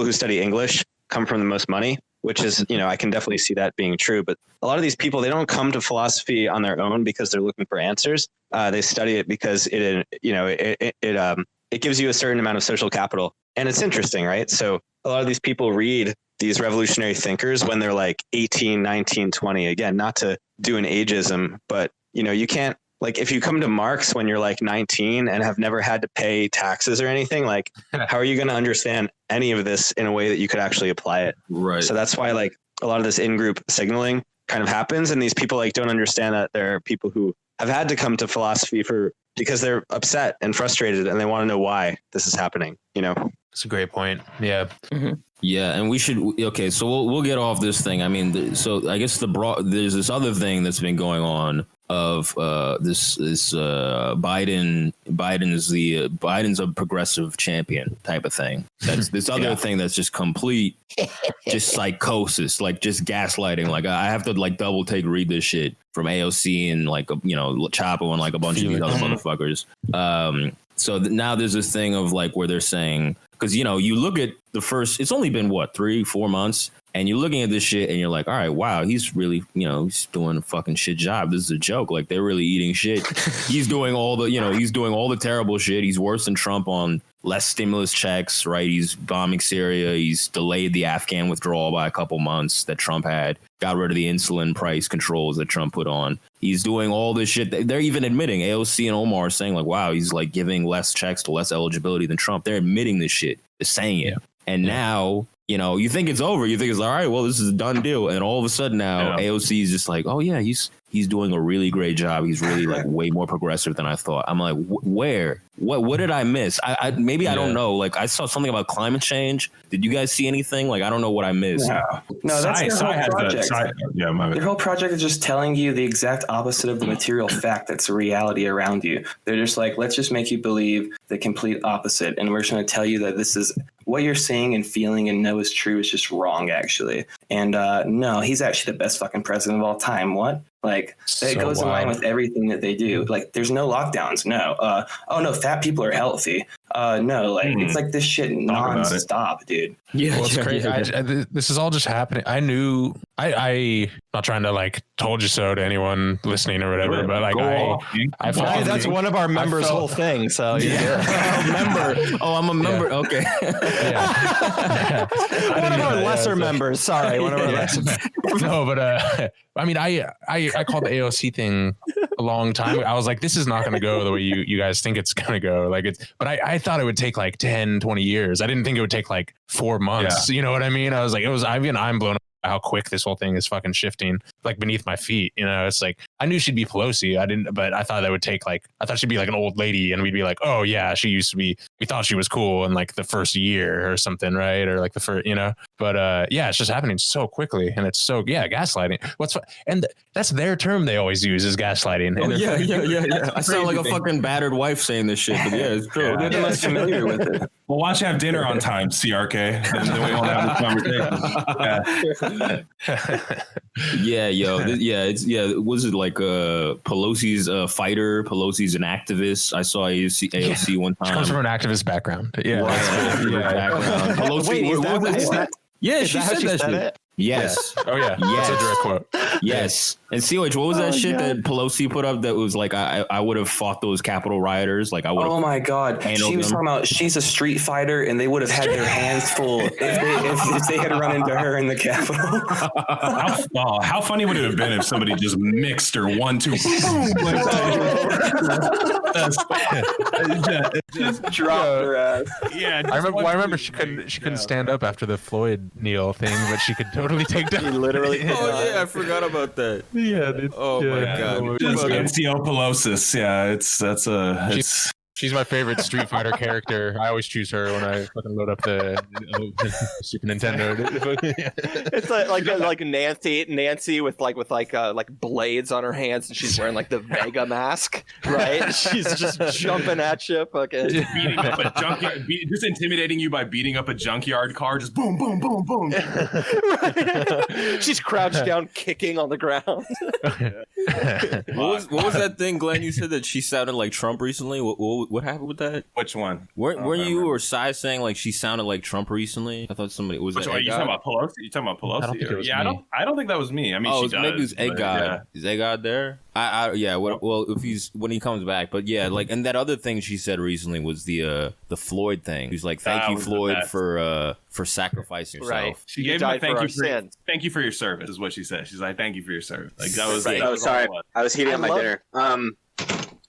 who study English come from the most money, which is, I can definitely see that being true. But a lot of these people, they don't come to philosophy on their own because they're looking for answers. They study it because it gives you a certain amount of social capital. And it's interesting, right? So a lot of these people read these revolutionary thinkers when they're like 18, 19, 20. Again, not to do an ageism, but, you can't, like, if you come to Marx when you're like 19 and have never had to pay taxes or anything, like, how are you going to understand any of this in a way that you could actually apply it? Right. So that's why, like, a lot of this in-group signaling kind of happens. And these people like don't understand that there are people who have had to come to philosophy because they're upset and frustrated and they want to know why this is happening. That's a great point. Yeah. Mm-hmm. Yeah. And we should. Okay. So we'll get off this thing. I mean, so I guess there's this other thing that's been going on of this Biden's a progressive champion type of thing. That's this other thing that's just complete, just psychosis, like just gaslighting. Like I have to like double take read this shit from AOC and like Chapo and like a bunch of these other motherfuckers. So now there's this thing of like where they're saying, because you look at the first, it's only been what 3-4 months. And you're looking at this shit and you're like, all right, wow, he's really, he's doing a fucking shit job. This is a joke. Like they're really eating shit. He's doing all the terrible shit. He's worse than Trump on less stimulus checks, right? He's bombing Syria. He's delayed the Afghan withdrawal by a couple months that Trump had, got rid of the insulin price controls that Trump put on. He's doing all this shit. They're even admitting, AOC and Omar are saying like, wow, he's like giving less checks to less eligibility than Trump. They're admitting this shit. They're saying it. And now, you think it's over. You think it's all right. Well, this is a done deal. And all of a sudden now AOC is just like, oh, yeah, he's doing a really great job. He's really like way more progressive than I thought. I'm like, where? What did I miss? I don't know. Like I saw something about climate change. Did you guys see anything? Like, I don't know what I missed. No, that's their whole project. Their whole project is just telling you the exact opposite of the material fact that's a reality around you. They're just like, let's just make you believe the complete opposite. And we're just going to tell you that this is what you're seeing and feeling and know is true is just wrong, actually. And no, he's actually the best fucking president of all time. What? Like, it goes in line with everything that they do. Like, there's no lockdowns. No. Oh, no, fat people are healthy. No, like, it's like this shit non-stop, dude. Yeah, well, it's crazy. This is all just happening. I knew, I'm not trying to, like, told you so to anyone listening or whatever, but, like, that's one of our members' whole thing, so, member. Oh, I'm a member. Yeah. Okay. One of our lesser members. Sorry, one of our lesser members. No, but, I mean, I called the AOC thing a long time ago. I was like, this is not going to go the way you guys think it's going to go. Like but I thought it would take like 10, 20 years. I didn't think it would take like 4 months. Yeah. You know what I mean? I was like, I'm blown up how quick this whole thing is fucking shifting like beneath my feet. It's like, I knew she'd be Pelosi. But I thought that would take I thought she'd be like an old lady and we'd be like, oh yeah, she used to be, we thought she was cool in like the first year or something. Right. Or like the first, but it's just happening so quickly and it's so, gaslighting. And that's their term they always use is gaslighting. Oh, yeah. I sound like a fucking battered wife saying this shit, but yeah, it's true. They're the most familiar with it. Well, why don't you have dinner on time, CRK? Then we won't have this conversation. Was it like Pelosi's a fighter? Pelosi's an activist. I saw AOC one time. She comes from an activist background. Yeah. Background. Pelosi, wait, she said that shit. Yes. Oh yeah. That's a direct quote. Yes. And COH, what was that shit that Pelosi put up that was like, I would have fought those Capitol rioters? Like I would. Oh my God. She was talking about she's a street fighter and they would have had their hands full if they had run into her in the Capitol. How funny would it have been if somebody just mixed her 1-2 just dropped her ass. Yeah. I remember she couldn't stand up after the Floyd kneel thing, but she could totally take down. She literally. Oh yeah, I forgot about that. Yeah. Dude. Oh my God. NCO Pelosis. Yeah, She's my favorite Street Fighter character. I always choose her when I fucking load up the Super Nintendo. It's like Nancy with blades on her hands, and she's wearing like the Vega mask, right? She's just jumping at you, fucking beating up a junkyard, just intimidating you by beating up a junkyard car, just boom, boom, boom, boom. Right. She's crouched down, kicking on the ground. What was that thing, Glenn? You said that she sounded like Trump recently. What happened with that? Which one? Were you or Sai saying like she sounded like Trump recently? I thought somebody was. Which one? Are you talking about Pelosi? I don't think it was me. I don't think that was me. I mean, maybe it was Egg God. Yeah. Is Egg God there? Well, if when he comes back, but yeah, like, and that other thing she said recently was the Floyd thing. He's like, thank you, Floyd, for sacrificing yourself. Right. She gave him a thank you for your service is what she said. She's like, thank you for your service. Like that was. Oh, sorry, I was heating up my dinner.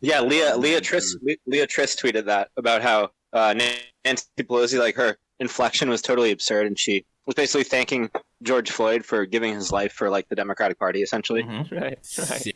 Yeah, Leah Triss tweeted that about how Nancy Pelosi, like her inflection was totally absurd, and she was basically thanking George Floyd for giving his life for like the Democratic Party, essentially. Mm-hmm. Right.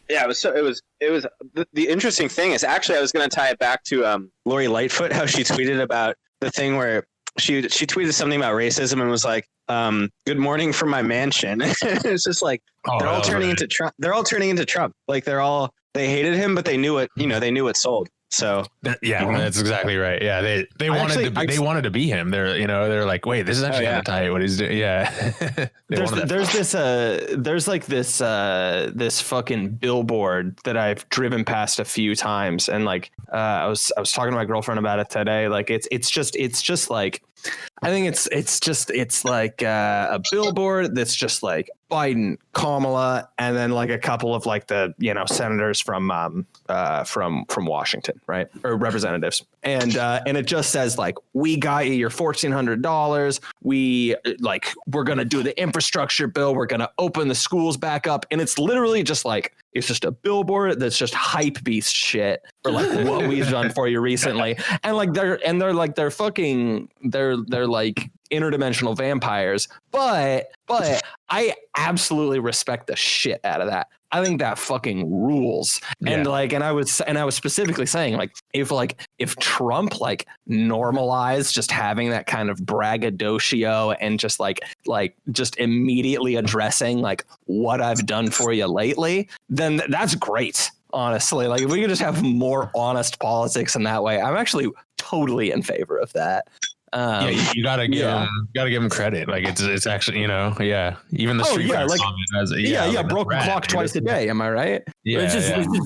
Yeah, it was the interesting thing is actually I was going to tie it back to Lori Lightfoot, how she tweeted about the thing where she tweeted something about racism and was like, "Good morning from my mansion." It's just like they're all turning into Trump. They're all turning into Trump. Like they're all They hated him, but they knew it. They knew it sold. So that's exactly right. Yeah, they wanted to be him. They're like, wait, this is actually kind of tight what he's doing. Yeah. there's this fucking billboard that I've driven past a few times, and like I was talking to my girlfriend about it today. Like it's just like, I think it's like a billboard that's just like Biden, Kamala, and then like a couple of like the senators from Washington, right, or representatives, and it just says like, we got you your $1,400. We're gonna do the infrastructure bill. We're gonna open the schools back up, and it's literally just like, it's just a billboard that's just hype beast shit for like what we've done for you recently, and like they're like interdimensional vampires, but I absolutely respect the shit out of that. I think that fucking rules. And like, and I was specifically saying like, if Trump like normalized just having that kind of braggadocio and just just immediately addressing like what I've done for you lately, then that's great. Honestly, like if we could just have more honest politics in that way, I'm actually totally in favor of that. You gotta give him credit. Like it's actually, even the street broke the clock twice a day. Am I right? Yeah,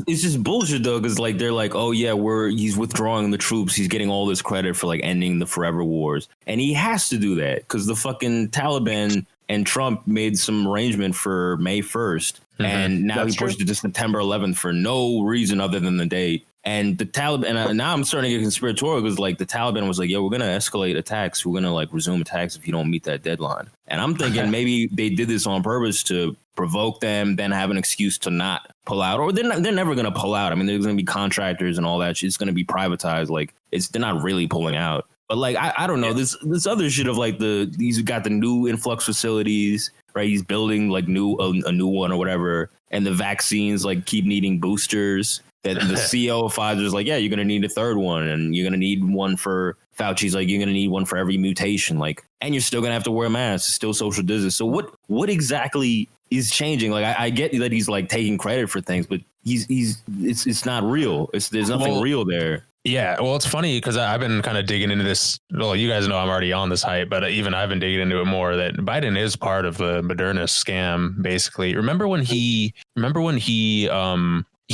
it's just bullshit though, because like they're like, oh yeah, he's withdrawing the troops. He's getting all this credit for like ending the forever wars, and he has to do that because the fucking Taliban and Trump made some arrangement for May 1st, and now he pushed it to September 11th for no reason other than the date. And the Taliban, and now I'm starting to get conspiratorial because like the Taliban was like, yo, we're going to escalate attacks. We're going to like resume attacks if you don't meet that deadline. And I'm thinking maybe they did this on purpose to provoke them, then have an excuse to not pull out, or they're never going to pull out. I mean, there's going to be contractors and all that shit. It's going to be privatized. Like they're not really pulling out. But like, I don't know, this other shit of like he's got the new influx facilities, right? He's building like a new one or whatever. And the vaccines like keep needing boosters. That the CEO of Pfizer is like, yeah, you're going to need a third one, and you're going to need one for Fauci's like, you're going to need one for every mutation, like, and you're still going to have to wear a mask. It's still social distance. So what exactly is changing? Like, I get that he's like taking credit for things, but it's not real. There's nothing real there. Yeah, well, it's funny because I've been kind of digging into this. Well, you guys know I'm already on this hype, but even I've been digging into it more. That Biden is part of the Moderna scam, basically. Remember when he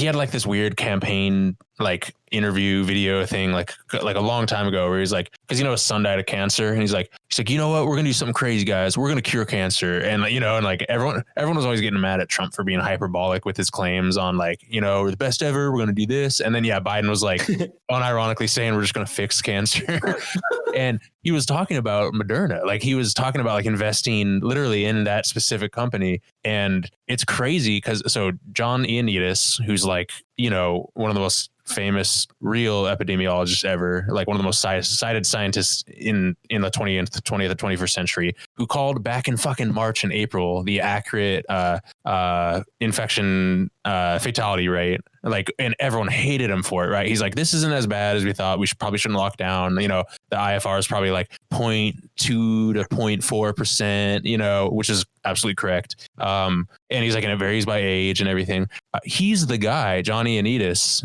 had like this weird campaign like interview video thing like a long time ago where he's like, because his son died of cancer, and he's like, you know what, we're gonna do something crazy, guys, we're gonna cure cancer. And and like everyone was always getting mad at Trump for being hyperbolic with his claims on like, we're the best ever, we're gonna do this. And then Biden was like unironically saying we're just gonna fix cancer. And he was talking about Moderna, like he was talking about like investing literally in that specific company. And it's crazy because John Ioannidis, who's like one of the most famous real epidemiologists ever, like one of the most cited scientists in the 20th and 21st century, who called back in fucking March and April the accurate infection fatality rate, like, and everyone hated him for it, right? He's like, this isn't as bad as we thought. We probably shouldn't lock down. The IFR is probably like 0.2 to 0.4%, which is absolutely correct. And he's like, and it varies by age and everything. He's the guy, Johnny Anitas.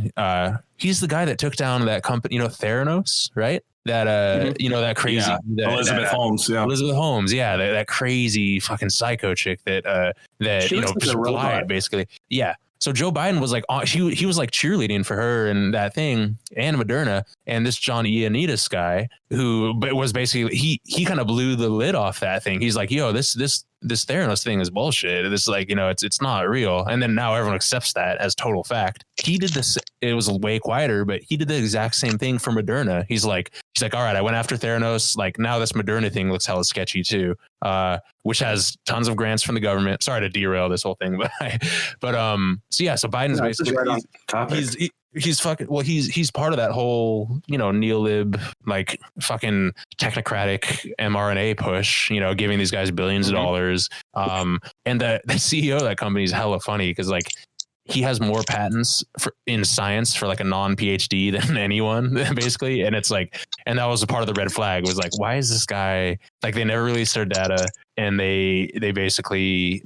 He's the guy that took down that company, Theranos, right? That that crazy Elizabeth Holmes, that crazy fucking psycho chick that just lied basically. Yeah. So Joe Biden was like, he was like cheerleading for her and that thing and Moderna, and this John Ioannidis guy who was basically, he kind of blew the lid off that thing. He's like, yo, this Theranos thing is bullshit. This like, it's not real. And then now everyone accepts that as total fact. He did this. It was way quieter, but he did the exact same thing for Moderna. He's like, all right, I went after Theranos. Like now this Moderna thing looks hella sketchy too, which has tons of grants from the government. Sorry to derail this whole thing, so Biden's basically right on topic. He's part of that whole, neolib, like fucking technocratic mRNA push, giving these guys billions of dollars. And the CEO of that company is hella funny because like he has more patents in science for like a non-PhD than anyone basically. And it's like, and that was a part of the red flag was like, why is this guy, like they never released their data and they basically,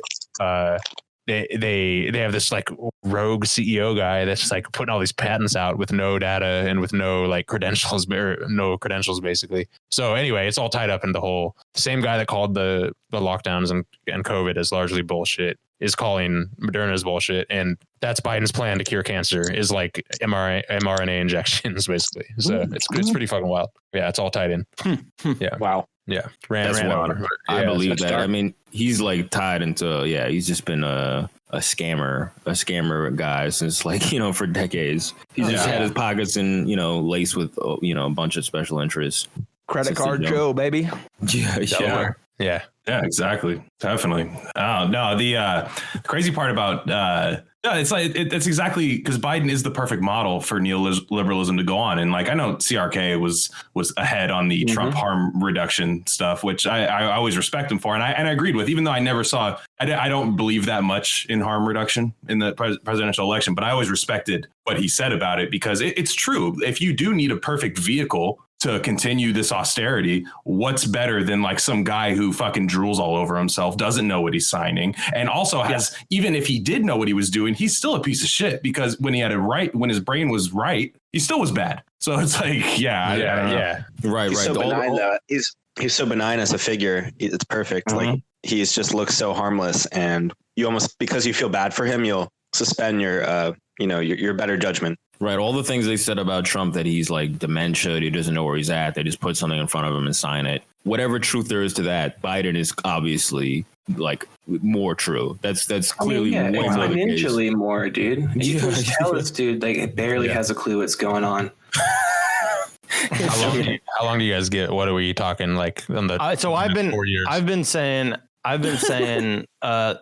they have this like rogue CEO guy that's like putting all these patents out with no data and with no like credentials, or no credentials basically. So anyway, it's all tied up in the whole same guy that called the lockdowns and COVID is largely bullshit is calling Moderna's bullshit. And that's Biden's plan to cure cancer is like mRNA injections basically. So it's pretty fucking wild. Yeah. It's all tied in. Yeah. Wow. Yeah. That's wild. I believe that. Dark. I mean, he's like tied into, he's just been a scammer guy since like, for decades. He's just had his pockets in, laced with, a bunch of special interests. Credit card Joe, baby. Yeah. Yeah, exactly. Definitely. No, the crazy part about it's like it's exactly because Biden is the perfect model for neoliberalism to go on. And like I know CRK was ahead on the Trump harm reduction stuff, which I always respect him for. And I agreed with, even though I never saw, I don't believe that much in harm reduction in the presidential election, but I always respected what he said about it because it's true. If you do need a perfect vehicle to continue this austerity, what's better than like some guy who fucking drools all over himself, doesn't know what he's signing, and also has, even if he did know what he was doing, he's still a piece of shit because when he had it right, when his brain was right, he still was bad. So it's like, right. He's so benign, though. He's so benign as a figure. It's perfect. Like he's just looks so harmless, and you almost, because you feel bad for him, you'll suspend your better judgment. Right. All the things they said about Trump, that he's like dementia, he doesn't know where he's at. They just put something in front of him and sign it. Whatever truth there is to that, Biden is obviously like more true. That's clearly way more exponentially more, dude. You can tell this dude like barely has a clue what's going on. How long do you guys get? What are we talking like on the? So I've been saying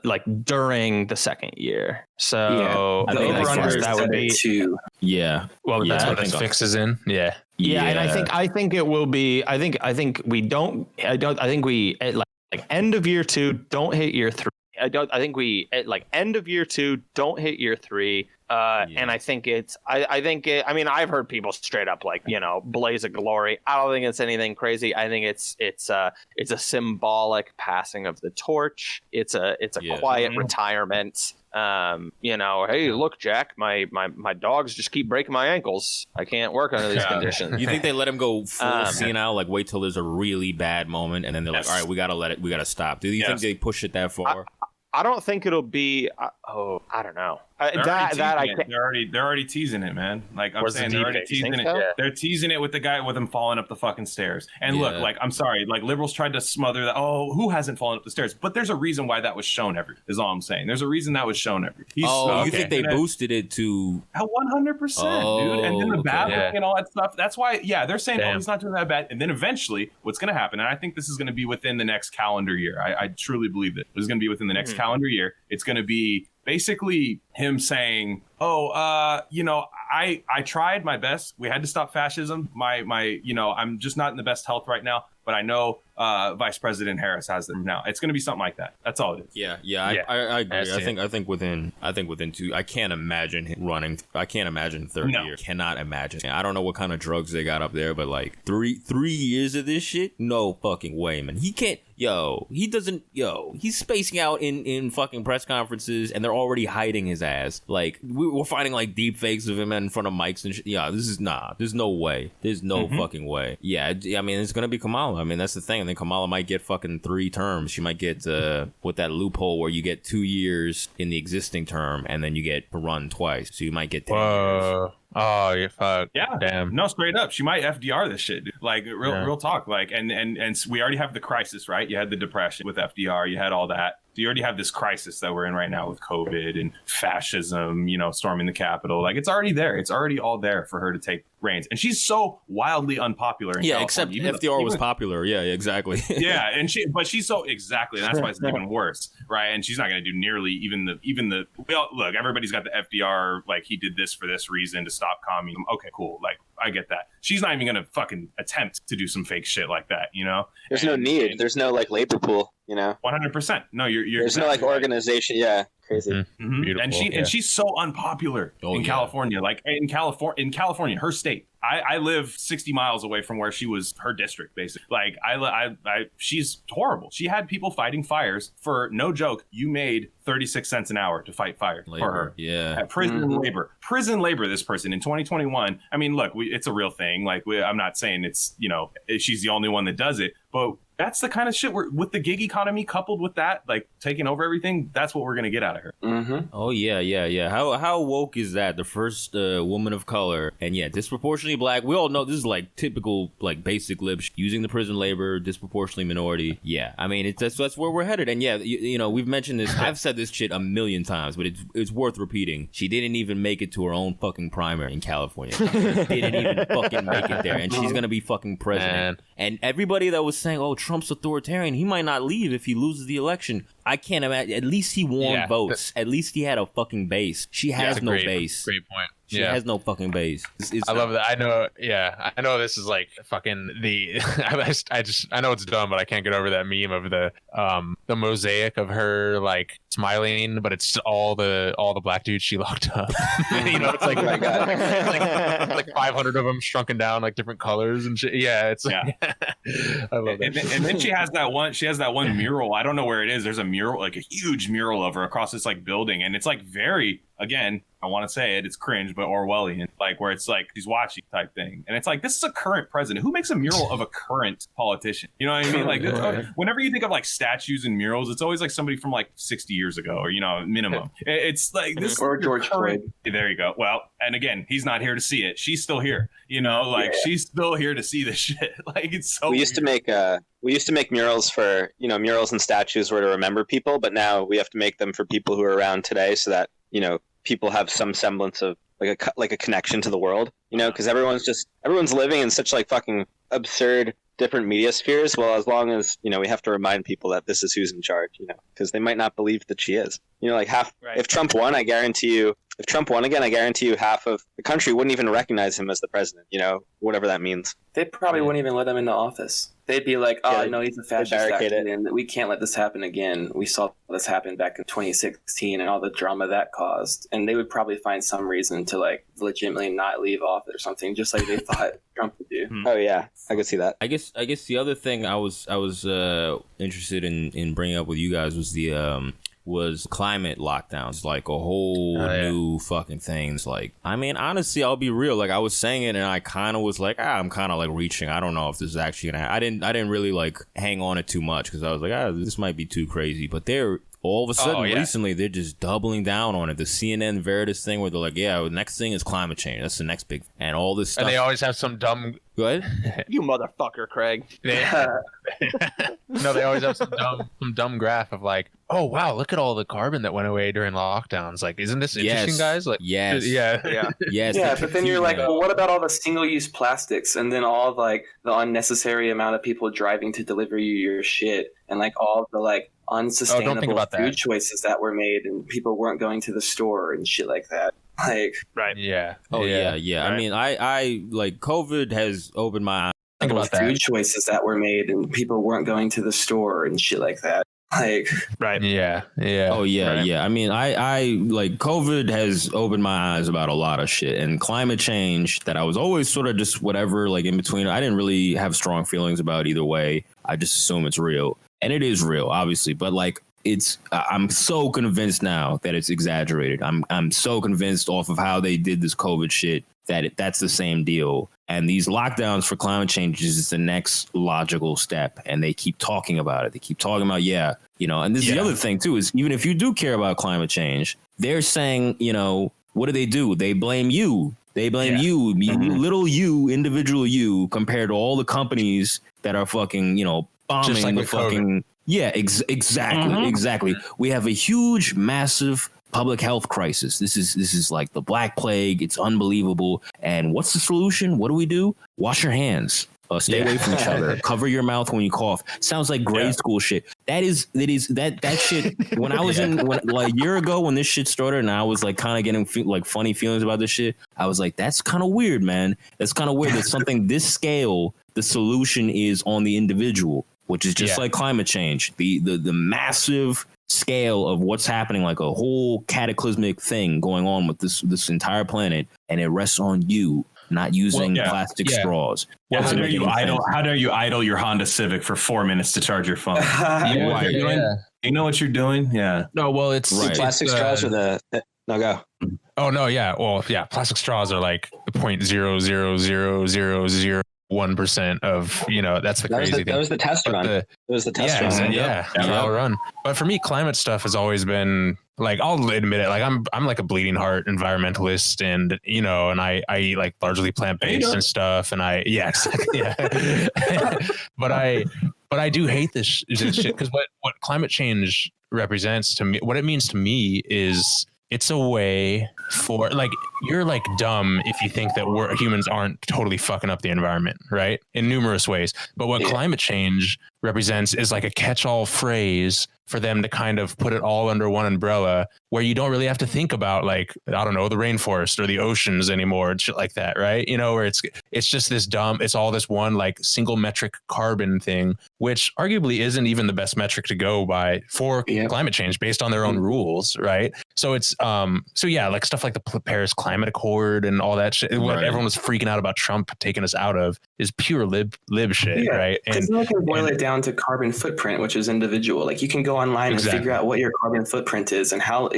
like during the second year. So the over-under that would be 2. Yeah. Well, that's what this fix is in. Yeah. And I think it will be. I think we at like end of year 2 don't hit year 3. I think we at like end of year 2 don't hit year 3. And I think I mean, I've heard people straight up like, blaze of glory. I don't think it's anything crazy. I think it's a symbolic passing of the torch. It's a quiet retirement. Hey, look, Jack, my dogs just keep breaking my ankles. I can't work under these conditions. You think they let him go full senile, like wait till there's a really bad moment and then they're like, all right, we gotta stop. Do you think they push it that far? I don't think it'll be. I don't know. They're already teasing it, man. Like I'm saying, they're already teasing it. So? They're teasing it with the guy with him falling up the fucking stairs. And look, like I'm sorry, like liberals tried to smother that. Oh, who hasn't fallen up the stairs? But there's a reason why that was shown Is all I'm saying. There's a reason that was shown you think they boosted it to 100%, dude? And then the babbling and all that stuff. That's why, they're saying, he's not doing that bad. And then eventually, what's going to happen? And I think this is going to be within the next calendar year. I truly believe that this is going to be within the next calendar year. It's going to be basically him saying, I tried my best. We had to stop fascism. I'm just not in the best health right now, but I know Vice President Harris has them now. It's going to be something like that. That's all it is. I agree. I think within 2, I can't imagine him running. I can't imagine 30 years. Cannot imagine. I don't know what kind of drugs they got up there, but like 3 years of this shit, no fucking way, man. He can't. He's spacing out in fucking press conferences, and they're already hiding his ass. Like we're finding like deep fakes of him in front of mics and shit. There's no way. There's no fucking way. I mean, it's gonna be Kamala. I mean, that's the thing. And then Kamala might get fucking 3 terms. She might get with that loophole where you get 2 years in the existing term, and then you get to run twice. So you might get 10 years. Oh, you fuck. Yeah. Damn. No, straight up. She might FDR this shit, dude. Like real talk. Like, and we already have the crisis, right? You had the depression with FDR. You had all that. So you already have this crisis that we're in right now with COVID and fascism, storming the Capitol. Like it's already there. It's already all there for her to take reins. And she's so wildly unpopilar. In except FDR was popular. Yeah, exactly. But she's so exactly. And that's why it's even worse, right? And she's not going to do nearly even the. Well, look, everybody's got the FDR. Like he did this for this reason to stop communism. Okay, cool. Like I get that. She's not even going to fucking attempt to do some fake shit like that. There's no need. There's no like labor pool. You know, 100%. No, you're there's no like organization. Yeah, crazy. Mm-hmm. And she's so unpopular in California. Like in California, her state. I live 60 miles away from where she was, her district, basically. Like she's horrible. She had people fighting fires for, no joke, you made 36 cents an hour to fight fire for her. Yeah. At prison labor, this person in 2021. I mean, look, it's a real thing. Like I'm not saying it's, she's the only one that does it, but that's the kind of shit with the gig economy coupled with that, like taking over everything. That's what we're going to get out of her. Mm-hmm. Oh, yeah. How woke is that? The first woman of color, and disproportionately black. We all know this is like typical, like basic libs using the prison labor, disproportionately minority. Yeah, I mean, that's where we're headed. And we've mentioned this. I've said this shit a million times, but it's worth repeating. She didn't even make it to her own fucking primary in California. Didn't even fucking make it there, and she's gonna be fucking president. And everybody that was saying, "Oh, Trump's authoritarian. He might not leave if he loses the election." I can't imagine. At least he won votes. At least he had a fucking base. She has no base. Great point. She has no fucking base. I love that. I know. Yeah, I know this is like fucking the. I know it's dumb, but I can't get over that meme of the mosaic of her like smiling, but it's all the black dudes she locked up. It's like, oh my God. like 500 of them shrunken down like different colors and shit. Yeah, it's I love that. And then she has that one mural. I don't know where it is. There's a mural, like a huge mural of her across this like building, and it's like very, again, I want to say it's cringe, but Orwellian, like where it's like she's watching type thing. And it's like, this is a current president. Who makes a mural of a current politician? You know what I mean? Like whenever you think of like statues and murals, it's always like somebody from like 60 years ago or, minimum. It's like this. Or George Floyd. There you go. Well, and again, he's not here to see it. She's still here, she's still here to see this shit. Like it's so We used to make murals for, murals and statues were to remember people, but now we have to make them for people who are around today so that, people have some semblance of like a connection to the world, because everyone's living in such like fucking absurd different media spheres. Well, as long as, we have to remind people that this is who's in charge, because they might not believe that she is, if Trump won, I guarantee you, half of the country wouldn't even recognize him as the president, whatever that means. They probably wouldn't even let him into office. They'd be like, no, he's a fascist, and we can't let this happen again. We saw this happen back in 2016 and all the drama that caused. And they would probably find some reason to like legitimately not leave office or something, just like they thought Trump would do. Oh yeah, I could see that. I guess the other thing I was interested in bringing up with you guys was climate lockdowns, like a whole new fucking things. Like, I mean, honestly, I'll be real. Like, I was saying it, and I kind of was like, I'm kind of like reaching. I don't know if this is actually gonna happen. I didn't really like hang on it too much because I was like, this might be too crazy. But all of a sudden, recently, they're just doubling down on it. The CNN Veritas thing where they're like, the next thing is climate change. That's the next big, and all this stuff. And they always have some dumb. Go ahead. You motherfucker, Craig. No, they always have some dumb graph of like, oh wow, look at all the carbon that went away during lockdowns. Like, isn't this interesting, guys? Like, yes, yeah. But then you're like, well, what about all the single-use plastics, and then all of like the unnecessary amount of people driving to deliver you your shit, and like all the like unsustainable food choices that were made, and people weren't going to the store and shit like that. Like, right? Yeah. Oh yeah. Right. I mean, I like COVID has opened my eyes. Think about food choices that were made, and people weren't going to the store and shit like that. Like, right. Yeah. Oh yeah. I mean, I like COVID has opened my eyes about a lot of shit, and climate change that I was always sort of just whatever, like in between. I didn't really have strong feelings about either way. I just assume it's real, and it is real, obviously. But like, I'm so convinced now that it's exaggerated. I'm so convinced off of how they did this COVID shit that that's the same deal. And these lockdowns for climate change is the next logical step. And they keep talking about it. They keep talking about, and this is the other thing too, is even if you do care about climate change, they're saying, what do? They blame you. They blame you, little you, individual you, compared to all the companies that are fucking, bombing like the fucking. COVID. Yeah, exactly. We have a huge, massive public health crisis. This is like the Black Plague. It's unbelievable. And what's the solution? What do? Wash your hands. Stay away from each other. Cover your mouth when you cough. Sounds like grade school shit. That shit. When I was like a year ago when this shit started, and I was like kind of getting like funny feelings about this shit, I was like, that's kind of weird, man. That's kind of weird. That something this scale, the solution is on the individual. which is just like climate change, the massive scale of what's happening, like a whole cataclysmic thing going on with this entire planet, and it rests on you not using plastic straws. How dare you idle your Honda Civic for 4 minutes to charge your phone? You know what you're doing? Yeah. No, well, it's plastic straws or no go. Oh no, yeah. Well, yeah, plastic straws are like 0.0000001% of, that's the crazy thing. That was the test run. It was the test run. Yeah. Run. But for me, climate stuff has always been like, I'll admit it. Like I'm like a bleeding heart environmentalist, and and I eat like largely plant-based and stuff. And but I do hate this shit, because what climate change represents to me, what it means to me is, it's a way for, like, you're like dumb if you think that humans aren't totally fucking up the environment, right? In numerous ways. But what climate change represents is like a catch-all phrase for them to kind of put it all under one umbrella, where you don't really have to think about, like, I don't know, the rainforest or the oceans anymore and shit like that, right? Where it's just this dumb, it's all this one like single metric carbon thing, which arguably isn't even the best metric to go by for climate change based on their own rules, right? So it's like stuff like the Paris Climate Accord and all that shit. What everyone was freaking out about Trump taking us out of is pure lib shit, right? And you can boil it down to carbon footprint, which is individual. Like, you can go online and figure out what your carbon footprint is and how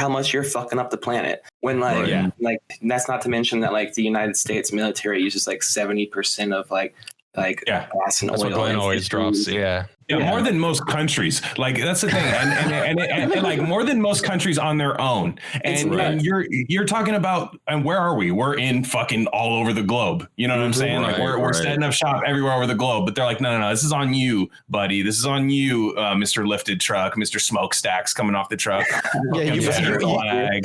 much you're fucking up the planet. When like that's not to mention that like the United States military uses like 70% of like gas and that's oil. What always drops. Yeah, more than most countries. Like, that's the thing, and like more than most countries on their own. And you're talking about, and where are we? We're in fucking all over the globe. You know what I'm saying? Like, we're setting up shop everywhere over the globe. But they're like, no, this is on you, buddy. This is on you, Mr. Lifted Truck, Mr. Smokestacks coming off the truck.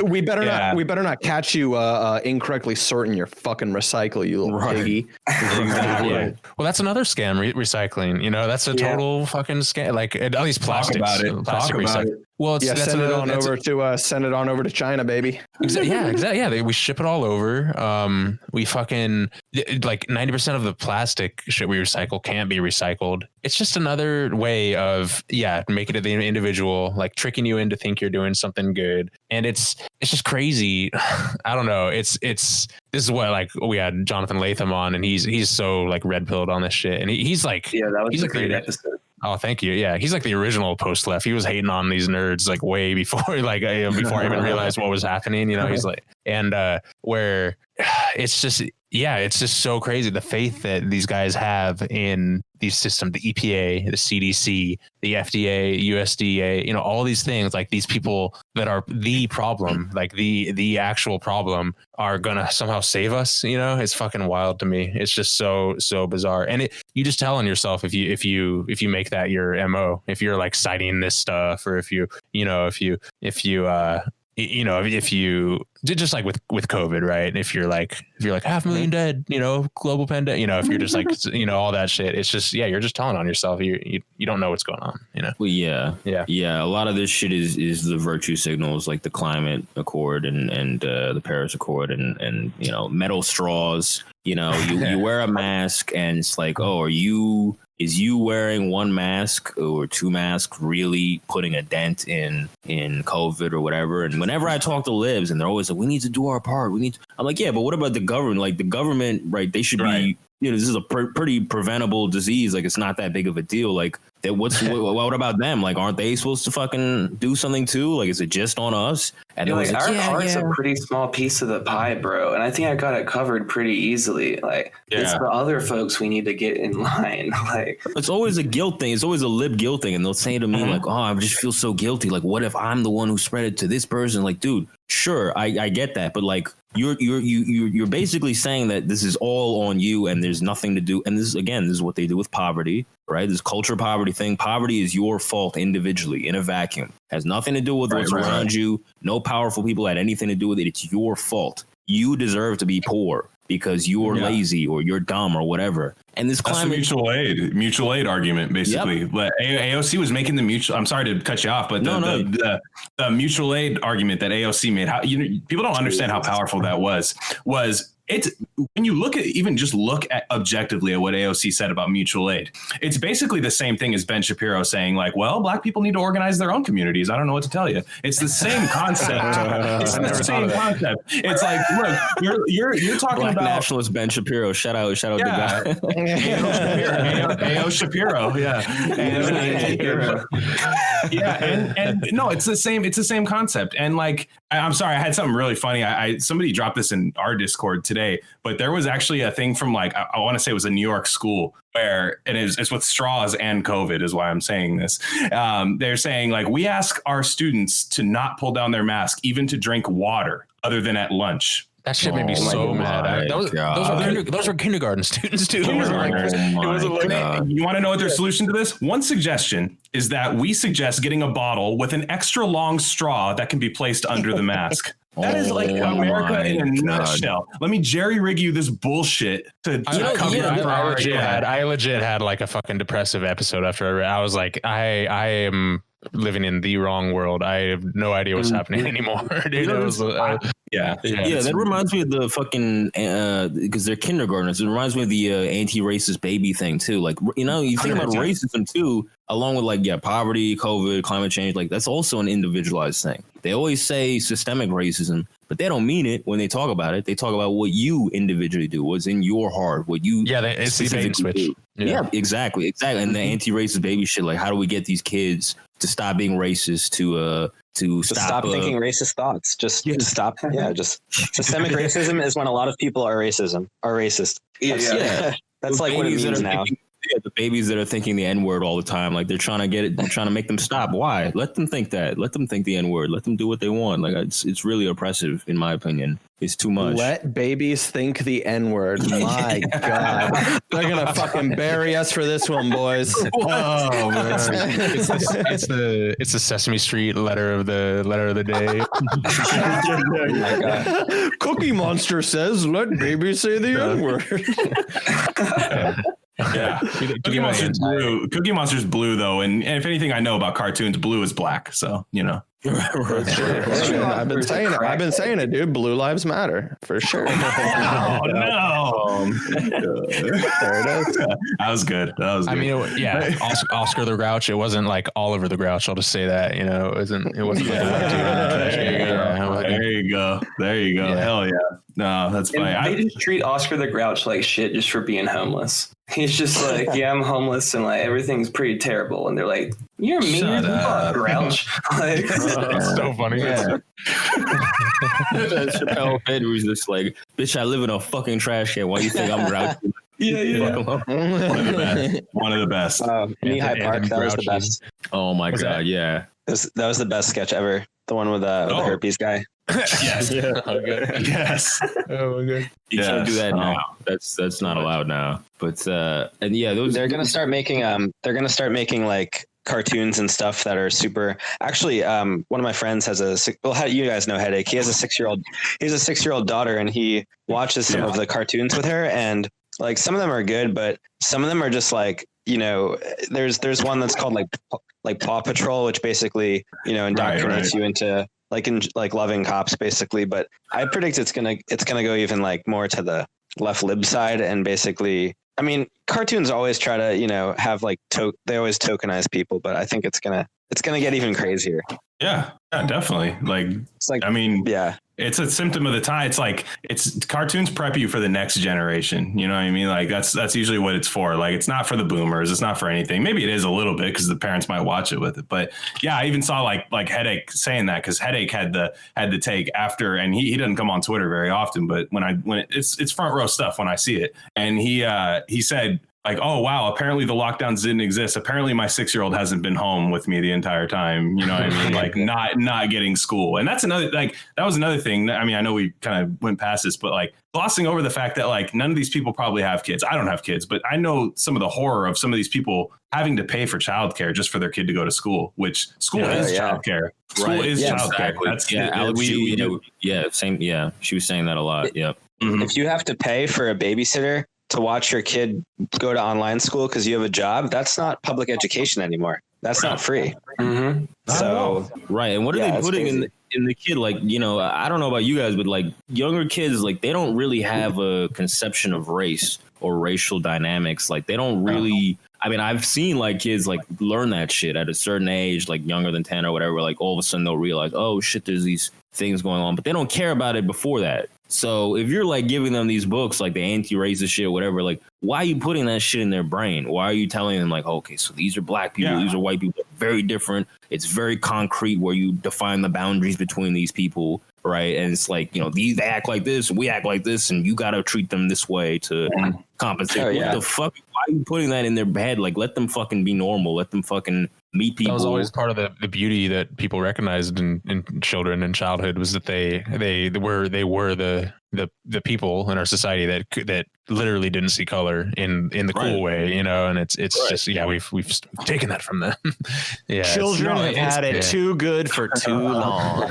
We better not catch you incorrectly sorting your fucking recycle, you little piggy. Exactly. Well, that's another scam, recycling. That's a total fucking scam. Like, at least plastics. Talk about it. Well, send it on over to China, baby. Exactly. Yeah, we ship it all over. We fucking, like, 90% of the plastic shit we recycle can't be recycled. It's just another way of making it the individual, like, tricking you into think you're doing something good. And it's just crazy. I don't know. This is what, like, we had Jonathan Latham on, and he's so like red pilled on this shit, and he's like, that was a great episode. Oh, thank you. Yeah, he's like the original post left. He was hating on these nerds like way before, like before I even realized what was happening. He's like, and where it's just so crazy, the faith that these guys have in these systems, the EPA, the CDC, the FDA, USDA, all these things, like, these people that are the problem, like the actual problem, are gonna somehow save us. It's fucking wild to me. It's just so bizarre. And you just tell on yourself if you make that your MO, if you're like citing this stuff, or if you just like with COVID, right? If you're like 500,000 dead, global pandemic, if you're just like, all that shit, it's just, you're just telling on yourself. You don't know what's going on, Well, yeah. A lot of this shit is the virtue signals, like the Climate Accord and the Paris Accord and metal straws. You wear a mask, and it's like, oh, is you wearing one mask or two masks really putting a dent in COVID or whatever? And whenever I talk to libs, and they're always like, we need to do our part. I'm like, yeah, but what about the government? Like, the government, right? They should be, this is a pretty preventable disease. Like, it's not that big of a deal. Like, what about them? Like, aren't they supposed to fucking do something too? Like, is it just on us? And our part's a pretty small piece of the pie, bro. And I think I got it covered pretty easily. Like, it's the other folks we need to get in line. Like, it's always a guilt thing. It's always a lib guilt thing. And they'll say to me like, oh, I just feel so guilty. Like, what if I'm the one who spread it to this person? Like, dude, sure, I get that, but like, you're basically saying that this is all on you, and there's nothing to do. And this is what they do with poverty, right? This culture poverty thing. Poverty is your fault individually in a vacuum. Has nothing to do with what's around you. No powerful people had anything to do with it. It's your fault. You deserve to be poor because you're lazy or you're dumb or whatever. And this climate, that's the mutual aid argument, basically. But AOC was making the mutual. I'm sorry to cut you off, but the mutual aid argument that AOC made, people don't understand how powerful that was it's when you look at objectively at what AOC said about mutual aid, it's basically the same thing as Ben Shapiro saying like, well, black people need to organize their own communities. I don't know what to tell you. It's the same concept. It's the same concept. It's like, look, you're talking Black about nationalist Ben Shapiro. Shout out the guy. A.O. Shapiro. Yeah. And no, it's the same concept. And like, I'm sorry, I had something really funny. Somebody dropped this in our Discord today, but there was actually a thing from like, I want to say it was a New York school where it's with straws and COVID is why I'm saying this. They're saying like, we ask our students to not pull down their mask, even to drink water other than at lunch. That shit made me so mad. Those were kindergarten students too. You want to know what their solution to this? One suggestion is that we suggest getting a bottle with an extra long straw that can be placed under the mask. That is like America in a nutshell. Let me jerry rig you this bullshit to I legit had like a fucking depressive episode after I read. I was like, I am living in the wrong world. I have no idea what's happening anymore. Dude, that reminds me of the fucking because they're kindergartners. It reminds me of the anti-racist baby thing too. Like, you know, you think 100%. About racism too, along with like poverty, COVID, climate change. Like that's also an individualized thing. They always say systemic racism, but they don't mean it when they talk about it. They talk about what you individually do, what's in your heart, what you it's the bait and switch. Yeah, exactly. And the anti-racist baby shit. Like, how do we get these kids to stop being racist? To stop thinking racist thoughts. Just stop. Yeah, just systemic racism is when a lot of people are racist. That's like what it means now. The babies that are thinking the N-word all the time, like they're trying to get it, they're trying to make them stop. Why? Let them think that. Let them think the N-word. Let them do what they want. Like it's really oppressive, in my opinion. It's too much. Let babies think the N-word. My God, they're gonna fucking bury us for this one, boys. Oh man, it's the Sesame Street letter of the day. Oh my God. Cookie Monster says, "Let babies say the N-word." Yeah, Cookie Monster's blue though, and if anything I know about cartoons, blue is black. So you know, I've been saying it, dude. Blue lives matter for sure. Oh no! There it is. That was good. I mean, Oscar the Grouch. It wasn't like Oliver the Grouch. I'll just say that. You know, it wasn't. There you go. Yeah. Hell yeah. No, that's funny. They just treat Oscar the Grouch like shit just for being homeless. He's just like, yeah, I'm homeless and like everything's pretty terrible. And they're like, you're mean as fuck, Grouch. Like, it's so funny. Yeah. Chappelle Fed was just like, bitch, I live in a fucking trash can. Why do you think I'm grouchy? Yeah. One of the best. Knee-High Park, that was the best. Oh my God, yeah. That was the best sketch ever. The one with the herpes guy. Yes. Okay. Yes. Oh my God. You can't do that now. That's not allowed now. But they're gonna start making like cartoons and stuff that are super. Actually, one of my friends has you guys know Headache. He has a 6-year-old daughter, and he watches some of the cartoons with her, and like some of them are good, but some of them are just like, you know, there's one that's called like Paw Patrol, which basically, you know, indoctrinates you into like loving cops basically. But I predict it's gonna go even like more to the left lib side, and basically, I mean, cartoons always try to, you know, have like they always tokenize people, but I think it's gonna get even crazier. Yeah, definitely. I mean, it's a symptom of the time. It's like cartoons prep you for the next generation. You know what I mean? Like that's usually what it's for. Like it's not for the boomers. It's not for anything. Maybe it is a little bit because the parents might watch it with it. But yeah, I even saw like Headache saying that, because Headache had the take after, and he doesn't come on Twitter very often, but when it's front row stuff when I see it, and he said, like, oh, wow, apparently the lockdowns didn't exist. Apparently my 6-year-old hasn't been home with me the entire time. You know what I mean? Like not getting school. And that's that was another thing. I mean, I know we kind of went past this, but like glossing over the fact that like none of these people probably have kids. I don't have kids, but I know some of the horror of some of these people having to pay for childcare just for their kid to go to school, which school is childcare. School is childcare. Alex, she was saying that a lot. Yep. Mm-hmm. If you have to pay for a babysitter to watch your kid go to online school because you have a job, that's not public education anymore. That's not free. Mm-hmm. So right. And what are they putting in? and the kid, like, you know, I don't know about you guys, but like younger kids, like they don't really have a conception of race or racial dynamics. Like they don't really. I mean, I've seen like kids like learn that shit at a certain age, like younger than 10 or whatever. Like all of a sudden they'll realize, oh shit, there's these things going on, but they don't care about it before that. So if you're like giving them these books, like the anti-racist shit, whatever, like why are you putting that shit in their brain? Why are you telling them like, okay, so these are black people, these are white people, very different. It's very concrete where you define the boundaries between these people, right? And it's like, you know, they act like this, we act like this, and you got to treat them this way to compensate. What the fuck? Why are you putting that in their head? Like, let them fucking be normal. Let them fucking meet people. That was always part of the beauty that people recognized in children in childhood, was that they were the people in our society that literally didn't see color in the cool way, you know. And it's just we've taken that from them. Children have had it too good for too long.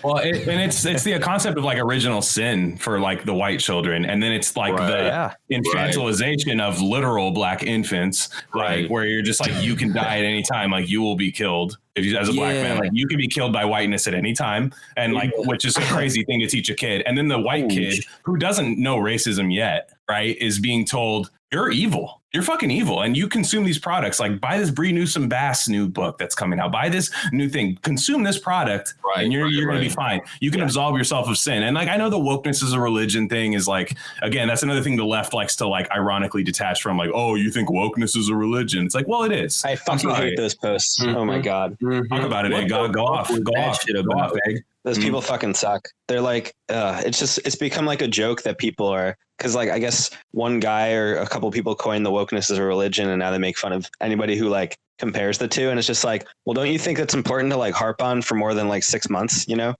Well, it's the concept of like original sin for like the white children, and then it's like the infantilization of literal black infants, like where you're just like, you can die at any time, like you will be killed. If you, as a black man, like you can be killed by whiteness at any time, and like, which is a crazy thing to teach a kid. And then the white kid who doesn't know racism yet, right, is being told, you're evil. You're fucking evil. And you consume these products. Like, buy this Bree Newsom Bass new book that's coming out. Buy this new thing. Consume this product, and you're going to be fine. You can absolve yourself of sin. And like, I know the wokeness is a religion thing is like, again, that's another thing the left likes to like ironically detach from. Like, oh, you think wokeness is a religion? It's like, well, it is. I fucking hate those posts. Oh my God. Talk about it, Egg. Go off. Go off, Egg. Those people fucking suck. They're like, it's become like a joke that people are, because like, I guess one guy or a couple people coined the wokeness as a religion, and now they make fun of anybody who like compares the two. And it's just like, well, don't you think that's important to like harp on for more than like 6 months, you know?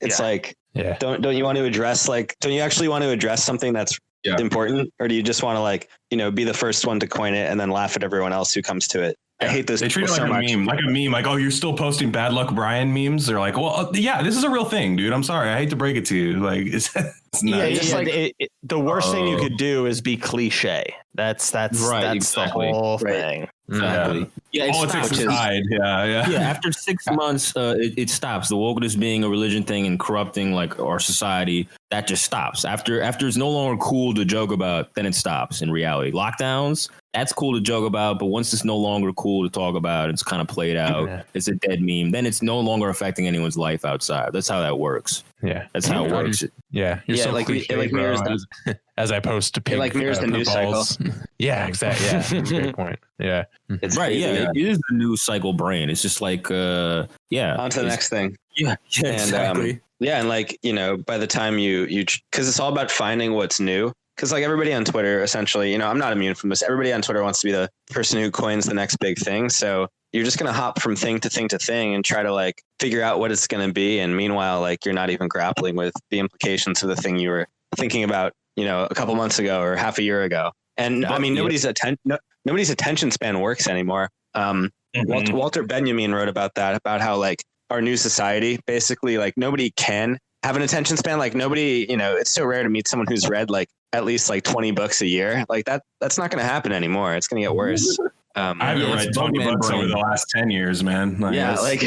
It's like, don't you want to address, like, don't you actually want to address something that's important, or do you just want to like, you know, be the first one to coin it and then laugh at everyone else who comes to it? I hate those. They treat it like a meme, like, oh, you're still posting Bad Luck Brian memes. They're like, well, this is a real thing, dude. I'm sorry. I hate to break it to you. Like, it's not. The worst thing you could do is be cliche. That's the whole thing. Exactly. Yeah, politics aside. Yeah. After 6 months, it stops. The wokeness being a religion thing and corrupting like our society, that just stops. After it's no longer cool to joke about, then it stops. In reality, lockdowns, that's cool to joke about, but once it's no longer cool to talk about, it's kind of played out. It's a dead meme. Then it's no longer affecting anyone's life outside. That's how that works. Yeah, that's how it works. Yeah, you're so like cliche, it like mirrors as I post to it like mirrors the news cycle. Yeah, exactly. Yeah, great point. Yeah, it's right. Crazy, it is the news cycle brain. It's just like on to the next thing. Yeah, and, exactly. And like, you know, by the time you because it's all about finding what's new. Because like everybody on Twitter, essentially, you know, I'm not immune from this. Everybody on Twitter wants to be the person who coins the next big thing. So you're just going to hop from thing to thing to thing and try to like figure out what it's going to be. And meanwhile, like you're not even grappling with the implications of the thing you were thinking about, you know, a couple months ago or half a year ago. And I mean, nobody's attention span works anymore. Walter Benjamin wrote about that, about how like our new society, basically like nobody can have an attention span. Like nobody, you know, it's so rare to meet someone who's read like at least like 20 books a year. Like that's not going to happen anymore. It's going to get worse. I haven't read 20 books over the last 10 years, man. Like,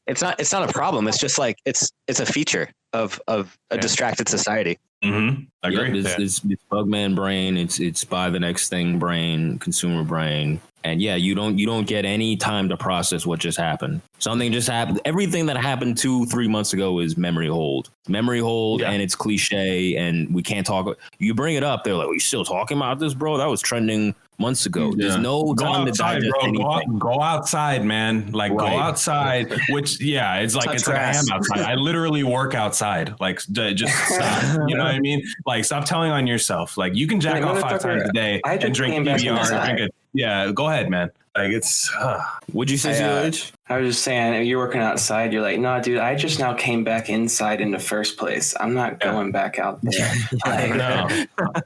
it's not a problem. It's just like it's a feature of a distracted society. I agree. It's bugman brain. It's buy the next thing brain, consumer brain. And you don't get any time to process what just happened. Something just happened. Everything that happened 2-3 months ago is memory hold, and it's cliche, and we can't talk. You bring it up, they're like, "We still talking about this, bro? That was trending months ago." There's no time to digest anything. Go outside, man. Like go outside. Which it's like it's like I am outside. I literally work outside. Like just stop. You know what I mean? Like stop telling on yourself. Like you can jack off 5 times a day and drink PBR. Drink it. Yeah, go ahead, man. Like it's. What'd you say, CLH? I was just saying, if you're working outside, you're like, no, dude, I just now came back inside in the first place. I'm not going back out there. No.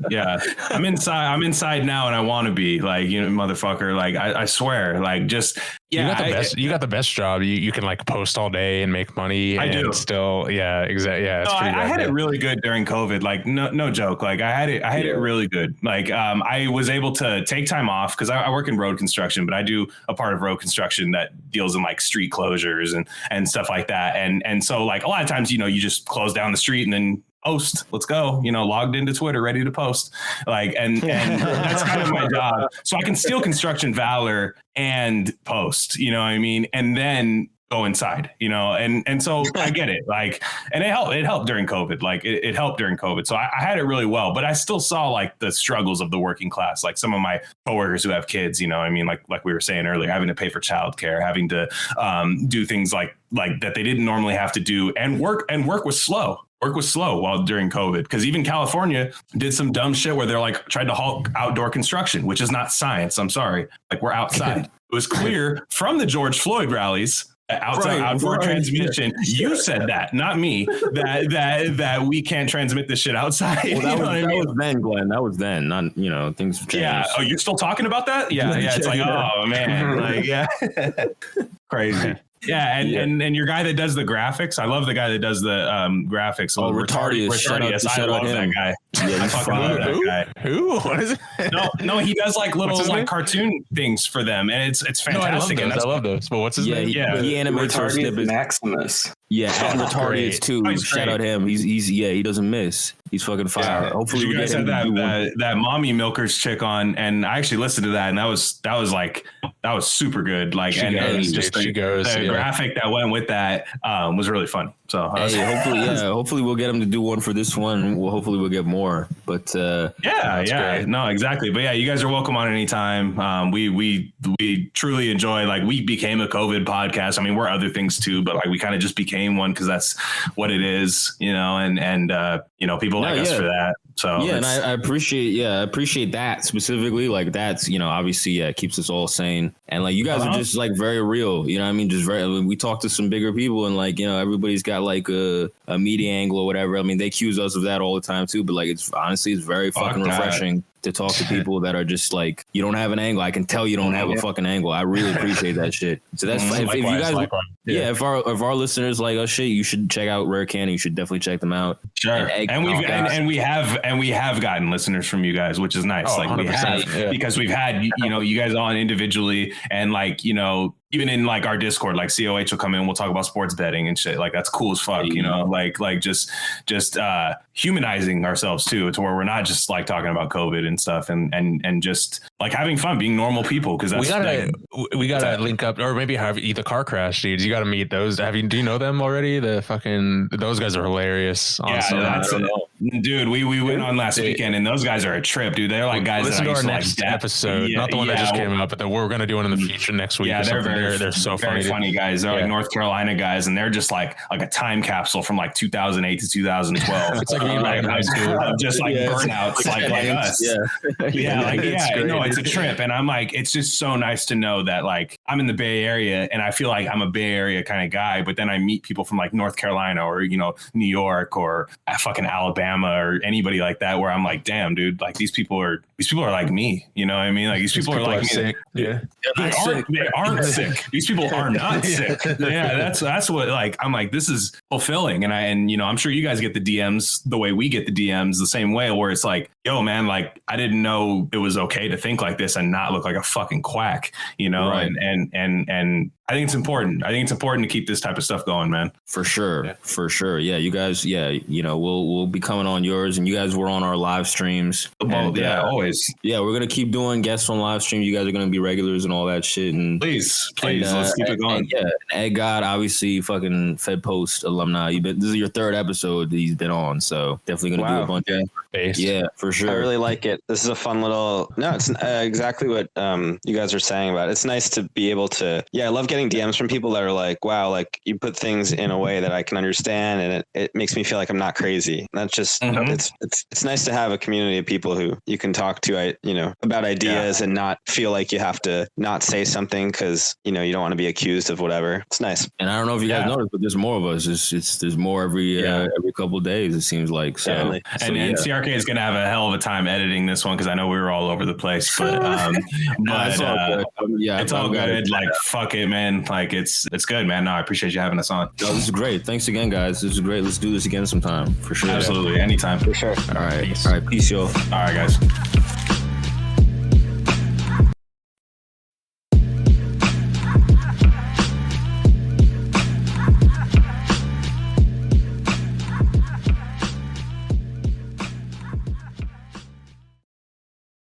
Yeah, I'm inside. I'm inside now, and I want to be like, you know, motherfucker. Like I swear, like just. Yeah, you got the best job. You can like post all day and make money. I do still. Yeah, exactly. Yeah, it's I had it really good during COVID. Like no joke. Like I had it really good. Like I was able to take time off because I work in road construction, but I do a part of road construction that deals in like street closures and stuff like that. And so like a lot of times, you just close down the street and then post, let's go, logged into Twitter, ready to post, like, and that's kind of my job. So I can steal construction valor and post, what I mean? And then go inside, and so I get it. Like, and it helped during COVID. Like it helped during COVID. So I had it really well, but I still saw like the struggles of the working class. Like some of my coworkers who have kids, like we were saying earlier, having to pay for childcare, having to do things like that they didn't normally have to do, and work was slow. Work was slow while during COVID, because even California did some dumb shit where they're like tried to halt outdoor construction, which is not science. I'm sorry. Like we're outside. It was clear from the George Floyd rallies, outdoor transmission. You said that, not me. That we can't transmit this shit outside. Well, that was then, Glenn. That was then. Not things have changed. Yeah. Oh, you're still talking about that? Yeah. It's like, oh man, like crazy. Yeah, and your guy that does the graphics, I love the guy that does the graphics. Oh, Retardius. I love that guy. Yeah, I fucking love that guy. Who? What is it? No, he does like little like cartoon things for them, and it's fantastic. I love those. But what's his name? He animates her snippets. Maximus. Yeah, and Retardius too. Shout out him. He doesn't miss. He's fucking fire. Yeah. Hopefully, you guys had that mommy milkers chick on, and I actually listened to that, and that was super good. Like, she goes. The graphic that went with that was really fun. So hopefully we'll get him to do one for this one. Hopefully we'll get more. But great. No, exactly. But yeah, you guys are welcome on anytime. We truly enjoy. Like, we became a COVID podcast. I mean, we're other things too, but like we kind of just became one because that's what it is. And people like us for that. So yeah, and I appreciate that specifically. Like that's obviously it keeps us all sane, and like you guys are just like very real. I mean, just very. We talk to some bigger people, and like everybody's got like a media angle or whatever. I mean, they accuse us of that all the time too, but like it's very fucking refreshing to talk to people that are just like, you don't have an angle. I can tell you don't have a fucking angle. I really appreciate that shit. So that's if you guys, if our listeners like us shit, you should check out RareCandy. You should definitely check them out. Sure. And we have gotten listeners from you guys, which is nice. We have because we've had you guys on individually, and like even in like our Discord, like COH will come in, we'll talk about sports betting and shit. Like that's cool as fuck, like just humanizing ourselves too, to where we're not just like talking about COVID and stuff, and just like having fun, being normal people. Because we gotta link up, or maybe have the car crash dudes. You gotta meet those. Do you know them already? Those guys are hilarious. Dude, we went on last weekend, and those guys are a trip, dude. They're like guys. Listen to our next episode, not the one that just came out, but we're gonna do one in the future next week. Yeah, they're so funny guys. They're like North Carolina guys, and they're just like a time capsule from like 2008 to 2012. It's like high school, just like burnouts, like us. It's a trip, and I'm like, it's just so nice to know that like I'm in the Bay Area, and I feel like I'm a Bay Area kind of guy, but then I meet people from like North Carolina or New York or fucking Alabama or anybody like that, where I'm like, damn, dude, like these people are like me. You know what I mean? Like these people are like me. Sick. Yeah, they aren't sick. These people are not sick. Yeah, that's what like I'm like, this is fulfilling, and I'm sure you guys get the DMs the way we get the DMs, the same way, where it's like, yo man, like I didn't know it was okay to think like this and not look like a fucking quack, right. and I think it's important. I think it's important to keep this type of stuff going, man. For sure. Yeah, you guys. Yeah, we'll be coming on yours, and you guys were on our live streams. Always. Yeah, we're gonna keep doing guests on live streams. You guys are gonna be regulars and all that shit. And please, let's keep it going. Ed God, obviously, fucking Fed Post alumni. This is your third episode that he's been on, so definitely gonna do a bunch of space. Yeah, for sure. I really like it. This is a fun little. No, it's exactly what you guys are saying about it. It's nice to be able to. Yeah, I love getting DMs from people that are like, wow, like you put things in a way that I can understand, and it makes me feel like I'm not crazy. And that's just it's nice to have a community of people who you can talk to, about ideas and not feel like you have to not say something because you don't want to be accused of whatever. It's nice. And I don't know if you guys noticed, but there's more of us. There's more every couple of days, it seems like. So, and CRK is gonna have a hell of a time editing this one because I know we were all over the place, but it's all good. It's all good. Like fuck it, man. Like it's good, man. No, I appreciate you having us on. No, this is great. Thanks again, guys. This is great. Let's do this again sometime for sure. Absolutely, anytime. For sure. All right. Peace, y'all. All right, guys.